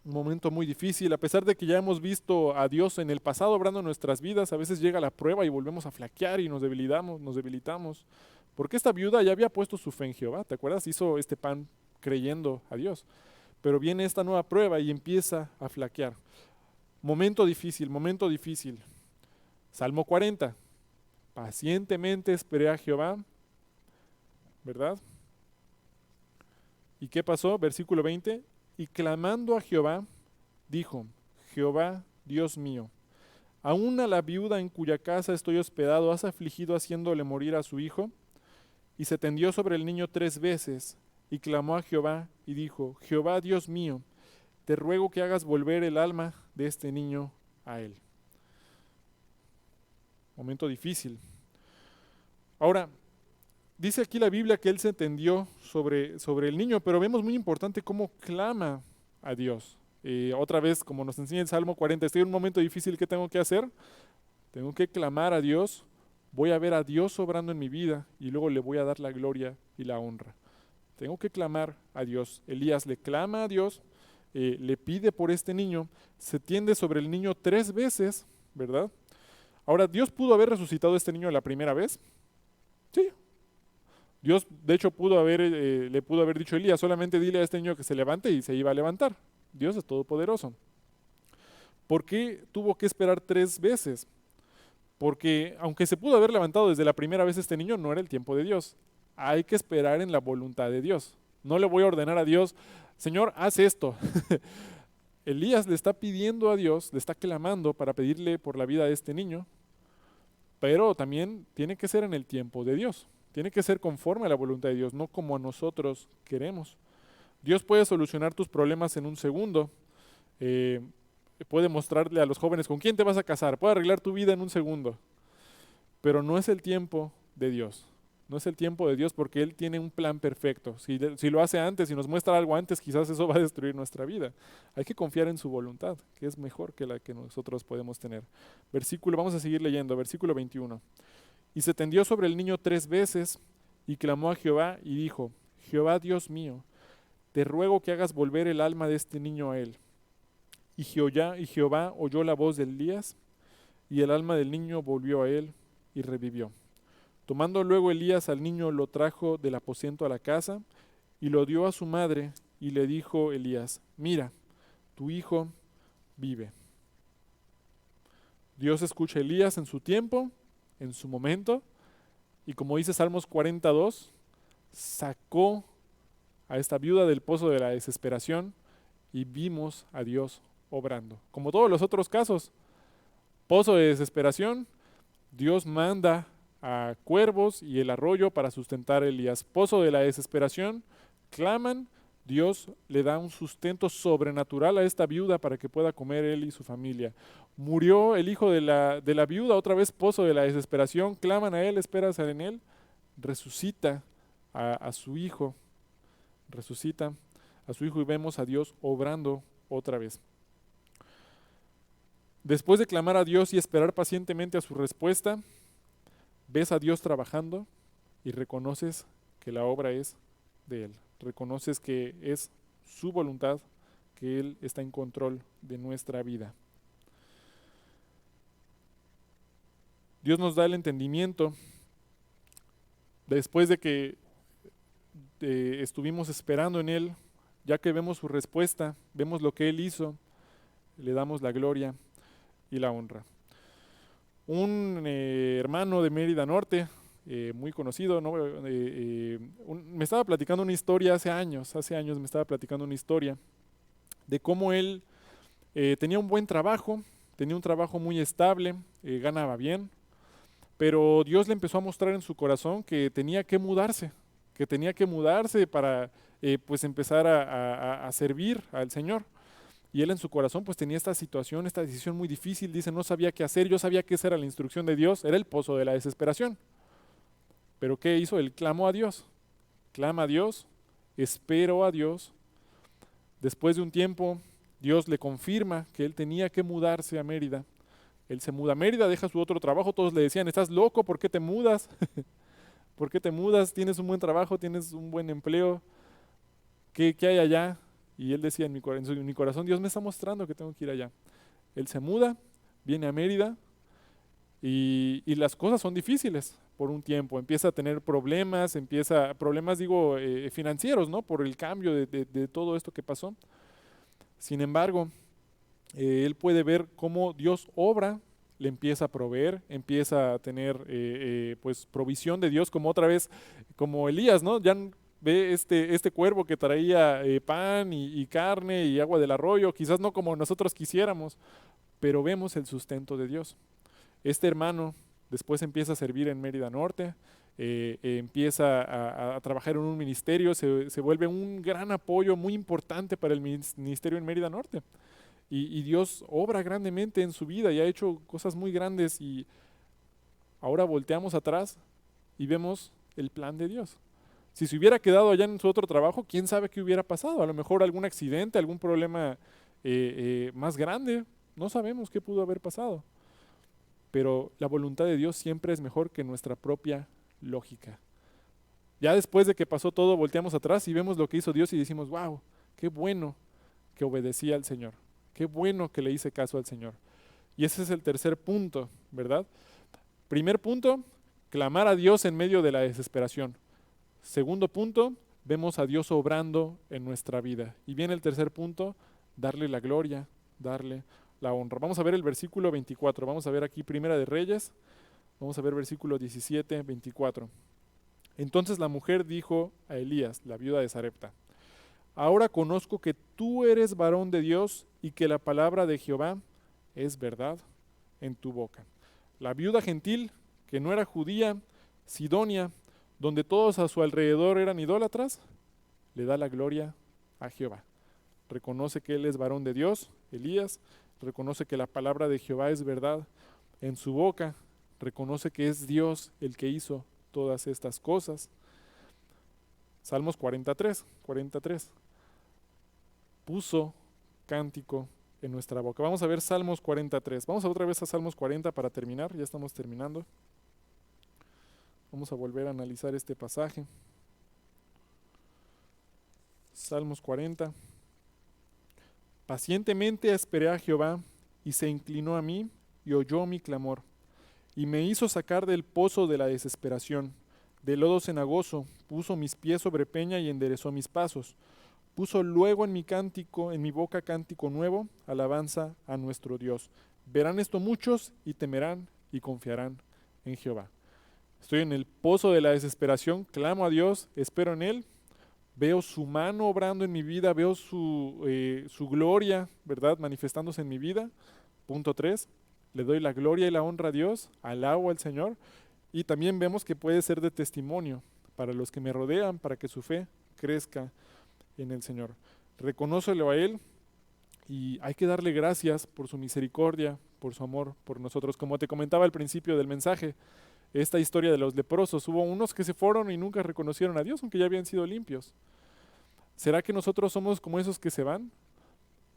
un momento muy difícil, a pesar de que ya hemos visto a Dios en el pasado obrando en nuestras vidas, a veces llega la prueba y volvemos a flaquear y nos debilitamos, porque esta viuda ya había puesto su fe en Jehová, ¿te acuerdas? Hizo este pan creyendo a Dios, pero viene esta nueva prueba y empieza a flaquear. Momento difícil, momento difícil. Salmo 40. Pacientemente esperé a Jehová, ¿verdad? ¿Y qué pasó? Versículo 20. Y clamando a Jehová, dijo, Jehová, Dios mío, Aún a la viuda en cuya casa estoy hospedado has afligido haciéndole morir a su hijo. Y se tendió sobre el niño 3 veces, y clamó a Jehová, y dijo, Jehová Dios mío, te ruego que hagas volver el alma de este niño a él. Momento difícil. Ahora, dice aquí la Biblia que él se tendió sobre el niño, pero vemos muy importante cómo clama a Dios. Otra vez, como nos enseña el Salmo 40, estoy en un momento difícil, ¿qué tengo que hacer? Tengo que clamar a Dios, voy a ver a Dios obrando en mi vida y luego le voy a dar la gloria y la honra. Tengo que clamar a Dios. Elías le clama a Dios, le pide por este niño, se tiende sobre el niño 3 veces, ¿verdad? Ahora, ¿Dios pudo haber resucitado a este niño la primera vez? Sí. Dios, de hecho, le pudo haber dicho a Elías, solamente dile a este niño que se levante y se iba a levantar. Dios es todopoderoso. ¿Por qué tuvo que esperar 3 veces? Porque aunque se pudo haber levantado desde la primera vez este niño, no era el tiempo de Dios. Hay que esperar en la voluntad de Dios. No le voy a ordenar a Dios, Señor, haz esto. Elías le está pidiendo a Dios, le está clamando para pedirle por la vida de este niño, pero también tiene que ser en el tiempo de Dios. Tiene que ser conforme a la voluntad de Dios, no como nosotros queremos. Dios puede solucionar tus problemas en un segundo. Eh, Puede mostrarle a los jóvenes con quién te vas a casar. Puede arreglar tu vida en un segundo. Pero no es el tiempo de Dios. No es el tiempo de Dios porque Él tiene un plan perfecto. Si lo hace antes, si nos muestra algo antes, quizás eso va a destruir nuestra vida. Hay que confiar en su voluntad, que es mejor que la que nosotros podemos tener. Vamos a seguir leyendo, versículo 21. Y se tendió sobre el niño 3 veces y clamó a Jehová y dijo, Jehová Dios mío, te ruego que hagas volver el alma de este niño a él. Y Jehová oyó la voz de Elías, y el alma del niño volvió a él y revivió. Tomando luego Elías al niño, lo trajo del aposento a la casa, y lo dio a su madre, y le dijo Elías, mira, tu hijo vive. Dios escucha a Elías en su tiempo, en su momento, y como dice Salmos 42, sacó a esta viuda del pozo de la desesperación, y vimos a Dios obrando. Como todos los otros casos, pozo de desesperación, Dios manda a cuervos y el arroyo para sustentar a Elías. Pozo de la desesperación, claman, Dios le da un sustento sobrenatural a esta viuda para que pueda comer él y su familia. Murió el hijo de la viuda, otra vez pozo de la desesperación, claman a él, esperas en él, resucita a su hijo, resucita a su hijo y vemos a Dios obrando otra vez. Después de clamar a Dios y esperar pacientemente a su respuesta, ves a Dios trabajando y reconoces que la obra es de Él. Reconoces que es su voluntad, que Él está en control de nuestra vida. Dios nos da el entendimiento después de que estuvimos esperando en Él, ya que vemos su respuesta, vemos lo que Él hizo, le damos la gloria y la honra. Un hermano de Mérida Norte, muy conocido, ¿no? Me estaba platicando una historia hace años me estaba platicando una historia de cómo él tenía un buen trabajo, tenía un trabajo muy estable, ganaba bien, pero Dios le empezó a mostrar en su corazón que tenía que mudarse para pues empezar a servir al Señor. Y él en su corazón pues tenía esta situación, esta decisión muy difícil, dice, no sabía qué hacer, yo sabía que esa era la instrucción de Dios, era el pozo de la desesperación. Pero ¿qué hizo? Él clamó a Dios, clama a Dios, esperó a Dios. Después de un tiempo, Dios le confirma que él tenía que mudarse a Mérida. Él se muda a Mérida, deja su otro trabajo, todos le decían, ¿estás loco? ¿Por qué te mudas? ¿Por qué te mudas? Tienes un buen trabajo, tienes un buen empleo, ¿qué hay allá? Y él decía en mi corazón, Dios me está mostrando que tengo que ir allá. Él se muda, viene a Mérida y las cosas son difíciles por un tiempo. Empieza a tener problemas, financieros, ¿no? Por el cambio de todo esto que pasó. Sin embargo, él puede ver cómo Dios obra, le empieza a proveer, empieza a tener pues provisión de Dios, como otra vez, como Elías, ¿no? Ya ve este cuervo que traía pan y carne y agua del arroyo, quizás no como nosotros quisiéramos, pero vemos el sustento de Dios. Este hermano después empieza a servir en Mérida Norte, empieza a trabajar en un ministerio, se vuelve un gran apoyo muy importante para el ministerio en Mérida Norte. Y Dios obra grandemente en su vida y ha hecho cosas muy grandes, y ahora volteamos atrás y vemos el plan de Dios. Si se hubiera quedado allá en su otro trabajo, quién sabe qué hubiera pasado. A lo mejor algún accidente, algún problema más grande. No sabemos qué pudo haber pasado. Pero la voluntad de Dios siempre es mejor que nuestra propia lógica. Ya después de que pasó todo, volteamos atrás y vemos lo que hizo Dios y decimos, wow, qué bueno que obedecí al Señor. Qué bueno que le hice caso al Señor. Y ese es el tercer punto, ¿verdad? Primer punto, clamar a Dios en medio de la desesperación. Segundo punto, vemos a Dios obrando en nuestra vida. Y viene el tercer punto, darle la gloria, darle la honra. Vamos a ver el versículo 24. Vamos a ver aquí Primera de Reyes. Vamos a ver versículo 17, 24. Entonces la mujer dijo a Elías, la viuda de Sarepta: ahora conozco que tú eres varón de Dios y que la palabra de Jehová es verdad en tu boca. La viuda gentil, que no era judía, Sidonia, donde todos a su alrededor eran idólatras, le da la gloria a Jehová. Reconoce que él es varón de Dios, Elías, reconoce que la palabra de Jehová es verdad en su boca, reconoce que es Dios el que hizo todas estas cosas. Salmos 43. Puso cántico en nuestra boca. Vamos a ver Salmos 43. Vamos otra vez a Salmos 40 para terminar, ya estamos terminando. Vamos a volver a analizar este pasaje. Salmos 40. Pacientemente esperé a Jehová, y se inclinó a mí, y oyó mi clamor, y me hizo sacar del pozo de la desesperación, del lodo cenagoso, puso mis pies sobre peña y enderezó mis pasos. Puso luego en mi boca cántico nuevo, alabanza a nuestro Dios. Verán esto muchos y temerán y confiarán en Jehová. Estoy en el pozo de la desesperación, clamo a Dios, espero en Él, veo su mano obrando en mi vida, veo su gloria, ¿verdad?, manifestándose en mi vida. Punto 3, le doy la gloria y la honra a Dios, alabo al Señor, y también vemos que puede ser de testimonio para los que me rodean, para que su fe crezca en el Señor. Reconócelo a Él y hay que darle gracias por su misericordia, por su amor por nosotros. Como te comentaba al principio del mensaje, esta historia de los leprosos, hubo unos que se fueron y nunca reconocieron a Dios, aunque ya habían sido limpios. ¿Será que nosotros somos como esos que se van?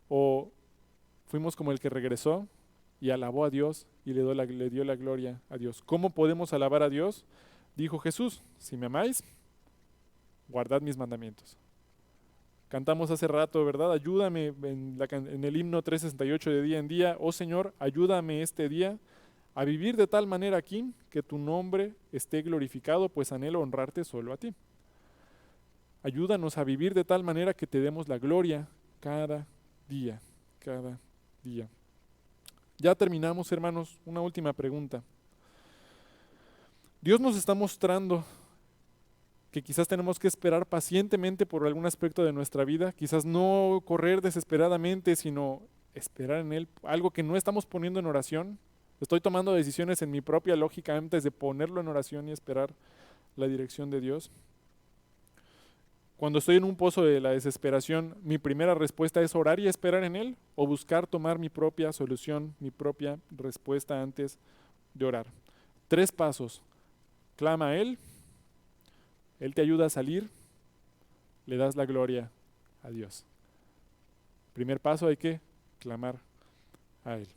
¿O fuimos como el que regresó y alabó a Dios y le dio la gloria a Dios? ¿Cómo podemos alabar a Dios? Dijo Jesús: si me amáis, guardad mis mandamientos. Cantamos hace rato, ¿verdad? Ayúdame en el himno 368 de día en día. Oh Señor, ayúdame este día a vivir de tal manera aquí que tu nombre esté glorificado, pues anhelo honrarte solo a ti. Ayúdanos a vivir de tal manera que te demos la gloria cada día, cada día. Ya terminamos, hermanos. Una última pregunta. Dios nos está mostrando que quizás tenemos que esperar pacientemente por algún aspecto de nuestra vida, quizás no correr desesperadamente, sino esperar en Él, algo que no estamos poniendo en oración. Estoy tomando decisiones en mi propia lógica antes de ponerlo en oración y esperar la dirección de Dios. Cuando estoy en un pozo de la desesperación, mi primera respuesta es orar y esperar en Él, o buscar tomar mi propia solución, mi propia respuesta antes de orar. 3 pasos. Clama a Él te ayuda a salir, le das la gloria a Dios. Primer paso, hay que clamar a Él.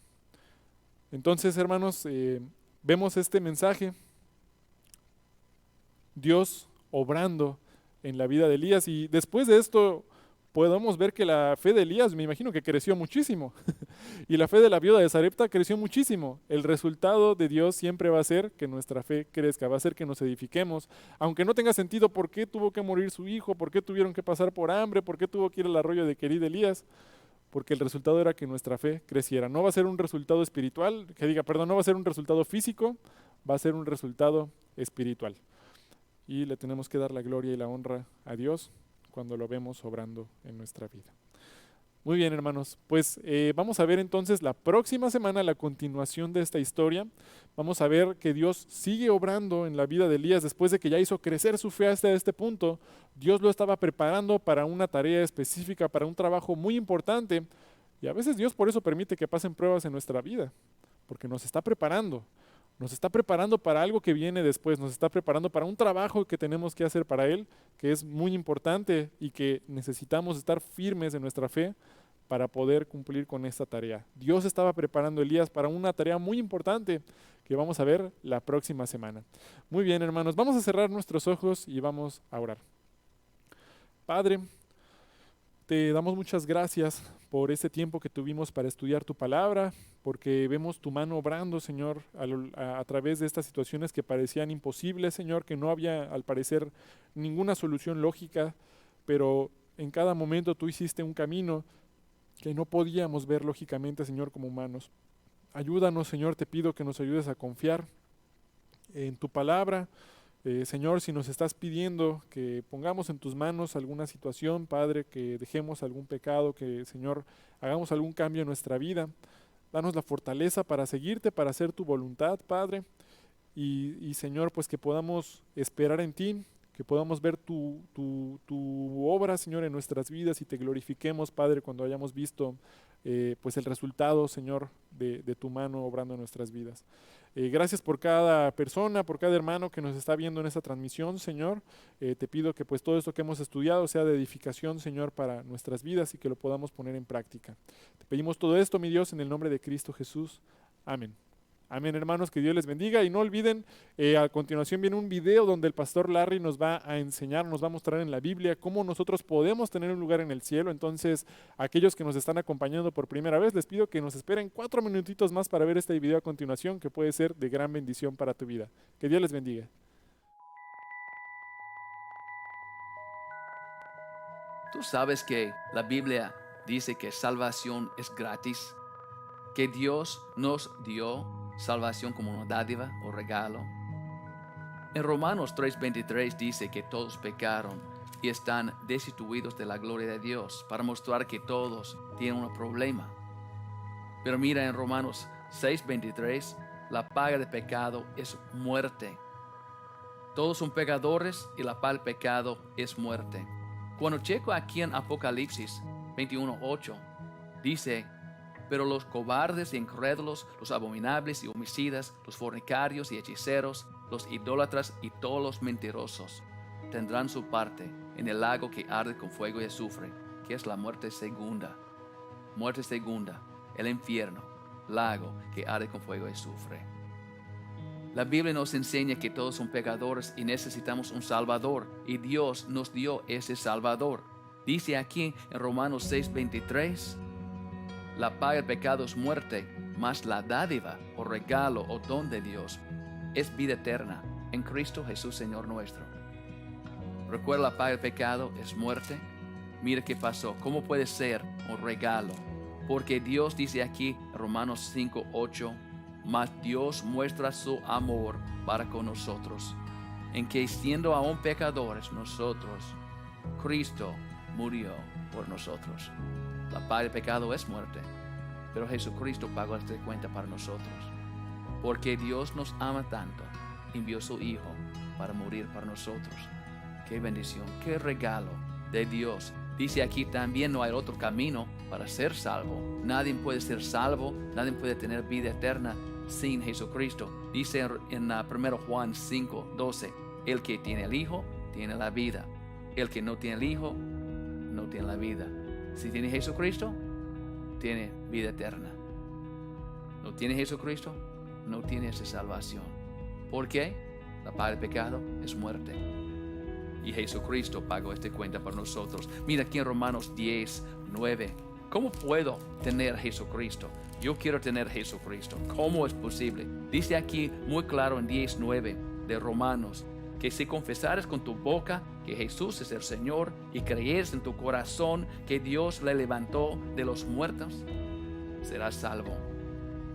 Entonces, hermanos, vemos este mensaje, Dios obrando en la vida de Elías, y después de esto podemos ver que la fe de Elías, me imagino que creció muchísimo, y la fe de la viuda de Sarepta creció muchísimo. El resultado de Dios siempre va a ser que nuestra fe crezca, va a ser que nos edifiquemos, aunque no tenga sentido por qué tuvo que morir su hijo, por qué tuvieron que pasar por hambre, por qué tuvo que ir al arroyo de Querid Elías, porque el resultado era que nuestra fe creciera. No va a ser un resultado espiritual, no va a ser un resultado físico, va a ser un resultado espiritual. Y le tenemos que dar la gloria y la honra a Dios cuando lo vemos obrando en nuestra vida. Muy bien, hermanos. Pues vamos a ver entonces la próxima semana la continuación de esta historia. Vamos a ver que Dios sigue obrando en la vida de Elías después de que ya hizo crecer su fe hasta este punto. Dios lo estaba preparando para una tarea específica, para un trabajo muy importante. Y a veces Dios por eso permite que pasen pruebas en nuestra vida, porque nos está preparando. Nos está preparando para algo que viene después, nos está preparando para un trabajo que tenemos que hacer para Él, que es muy importante y que necesitamos estar firmes en nuestra fe para poder cumplir con esta tarea. Dios estaba preparando a Elías para una tarea muy importante que vamos a ver la próxima semana. Muy bien, hermanos, vamos a cerrar nuestros ojos y vamos a orar. Padre, te damos muchas gracias por este tiempo que tuvimos para estudiar tu palabra, porque vemos tu mano obrando, Señor, a través de estas situaciones que parecían imposibles, Señor, que no había al parecer ninguna solución lógica, pero en cada momento tú hiciste un camino que no podíamos ver lógicamente, Señor, como humanos. Ayúdanos, Señor, te pido que nos ayudes a confiar en tu palabra. Señor, si nos estás pidiendo que pongamos en tus manos alguna situación, Padre, que dejemos algún pecado, que, Señor, hagamos algún cambio en nuestra vida, danos la fortaleza para seguirte, para hacer tu voluntad, Padre, y Señor, pues que podamos esperar en ti, que podamos ver tu obra, Señor, en nuestras vidas y te glorifiquemos, Padre, cuando hayamos visto pues el resultado, Señor, de tu mano obrando en nuestras vidas. Gracias por cada persona, por cada hermano que nos está viendo en esta transmisión, Señor. Te pido que pues todo esto que hemos estudiado sea de edificación, Señor, para nuestras vidas y que lo podamos poner en práctica. Te pedimos todo esto, mi Dios, en el nombre de Cristo Jesús. Amén. Amén, hermanos, que Dios les bendiga y no olviden, a continuación viene un video donde el pastor Larry nos va a enseñar, nos va a mostrar en la Biblia cómo nosotros podemos tener un lugar en el cielo. Entonces, aquellos que nos están acompañando por primera vez, les pido que nos esperen 4 minutitos más para ver este video a continuación, que puede ser de gran bendición para tu vida. Que Dios les bendiga. Tú sabes que la Biblia dice que salvación es gratis, que Dios nos dio salvación como una dádiva o regalo. En Romanos 3:23 dice que todos pecaron y están destituidos de la gloria de Dios, para mostrar que todos tienen un problema. Pero mira, en Romanos 6:23, la paga del pecado es muerte. Todos son pecadores y la paga del pecado es muerte. Cuando checo aquí en Apocalipsis 21:8, dice: pero los cobardes y incrédulos, los abominables y homicidas, los fornicarios y hechiceros, los idólatras y todos los mentirosos tendrán su parte en el lago que arde con fuego y azufre, que es la muerte segunda. Muerte segunda, el infierno, lago que arde con fuego y azufre. La Biblia nos enseña que todos son pecadores y necesitamos un Salvador, y Dios nos dio ese Salvador. Dice aquí en Romanos 6:23, la paga del pecado es muerte, mas la dádiva o regalo o don de Dios es vida eterna en Cristo Jesús, Señor nuestro. Recuerda, la paga del pecado es muerte. Mira qué pasó. ¿Cómo puede ser un regalo? Porque Dios dice aquí, Romanos 5:8, mas Dios muestra su amor para con nosotros, en que siendo aún pecadores nosotros, Cristo murió por nosotros. La paga del pecado es muerte, pero Jesucristo pagó esta cuenta para nosotros. Porque Dios nos ama tanto, envió su Hijo para morir para nosotros. Qué bendición, qué regalo de Dios. Dice aquí también, no hay otro camino para ser salvo. Nadie puede ser salvo, nadie puede tener vida eterna sin Jesucristo. Dice en 1 Juan 5:12, el que tiene el Hijo tiene la vida. El que no tiene el Hijo no tiene la vida. Si tiene Jesucristo, tiene vida eterna. No tiene Jesucristo, no tiene esa salvación. ¿Por qué? La paga del pecado es muerte. Y Jesucristo pagó esta cuenta por nosotros. Mira aquí en Romanos 10:9. ¿Cómo puedo tener Jesucristo? Yo quiero tener Jesucristo. ¿Cómo es posible? Dice aquí muy claro en 10:9 de Romanos, que si confesares con tu boca que Jesús es el Señor y creyeres en tu corazón que Dios le levantó de los muertos, serás salvo.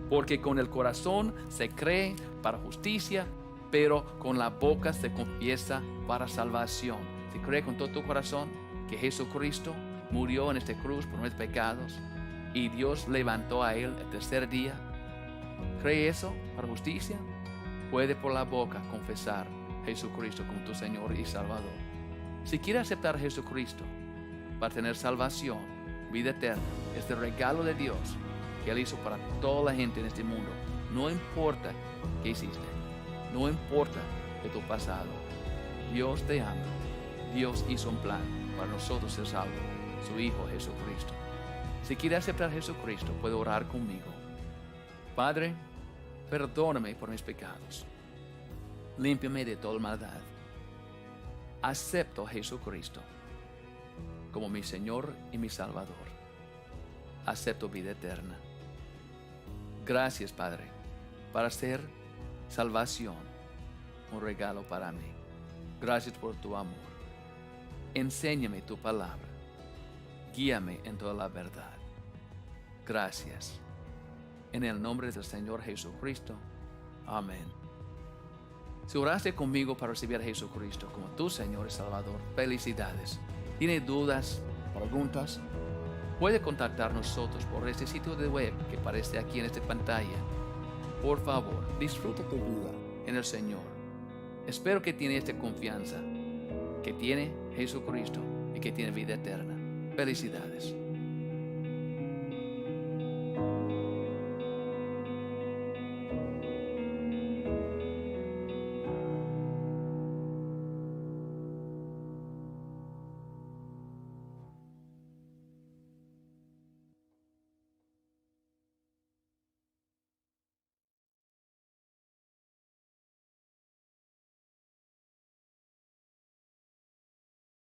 Porque con el corazón se cree para justicia, pero con la boca se confiesa para salvación. Si crees con todo tu corazón que Jesucristo murió en esta cruz por nuestros pecados y Dios levantó a Él el tercer día? ¿Cree eso para justicia? Puede por la boca confesar a Jesucristo como tu Señor y Salvador. Si quiere aceptar a Jesucristo para tener salvación, vida eterna, este regalo de Dios que Él hizo para toda la gente en este mundo, no importa qué hiciste, no importa de tu pasado, Dios te ama. Dios hizo un plan para nosotros ser salvos, su Hijo Jesucristo. Si quiere aceptar a Jesucristo, puede orar conmigo. Padre, perdóname por mis pecados. Límpiame de toda maldad. Acepto a Jesucristo como mi Señor y mi Salvador. Acepto vida eterna. Gracias, Padre, para hacer salvación un regalo para mí. Gracias por tu amor. Enséñame tu palabra. Guíame en toda la verdad. Gracias. En el nombre del Señor Jesucristo. Amén. Si oraste conmigo para recibir a Jesucristo como tu Señor y Salvador, felicidades. ¿Tiene dudas, preguntas? Puede contactar nosotros por este sitio de web que aparece aquí en esta pantalla. Por favor, disfruta tu vida en el Señor. Espero que tiene esta confianza, que tiene Jesucristo y que tiene vida eterna. Felicidades.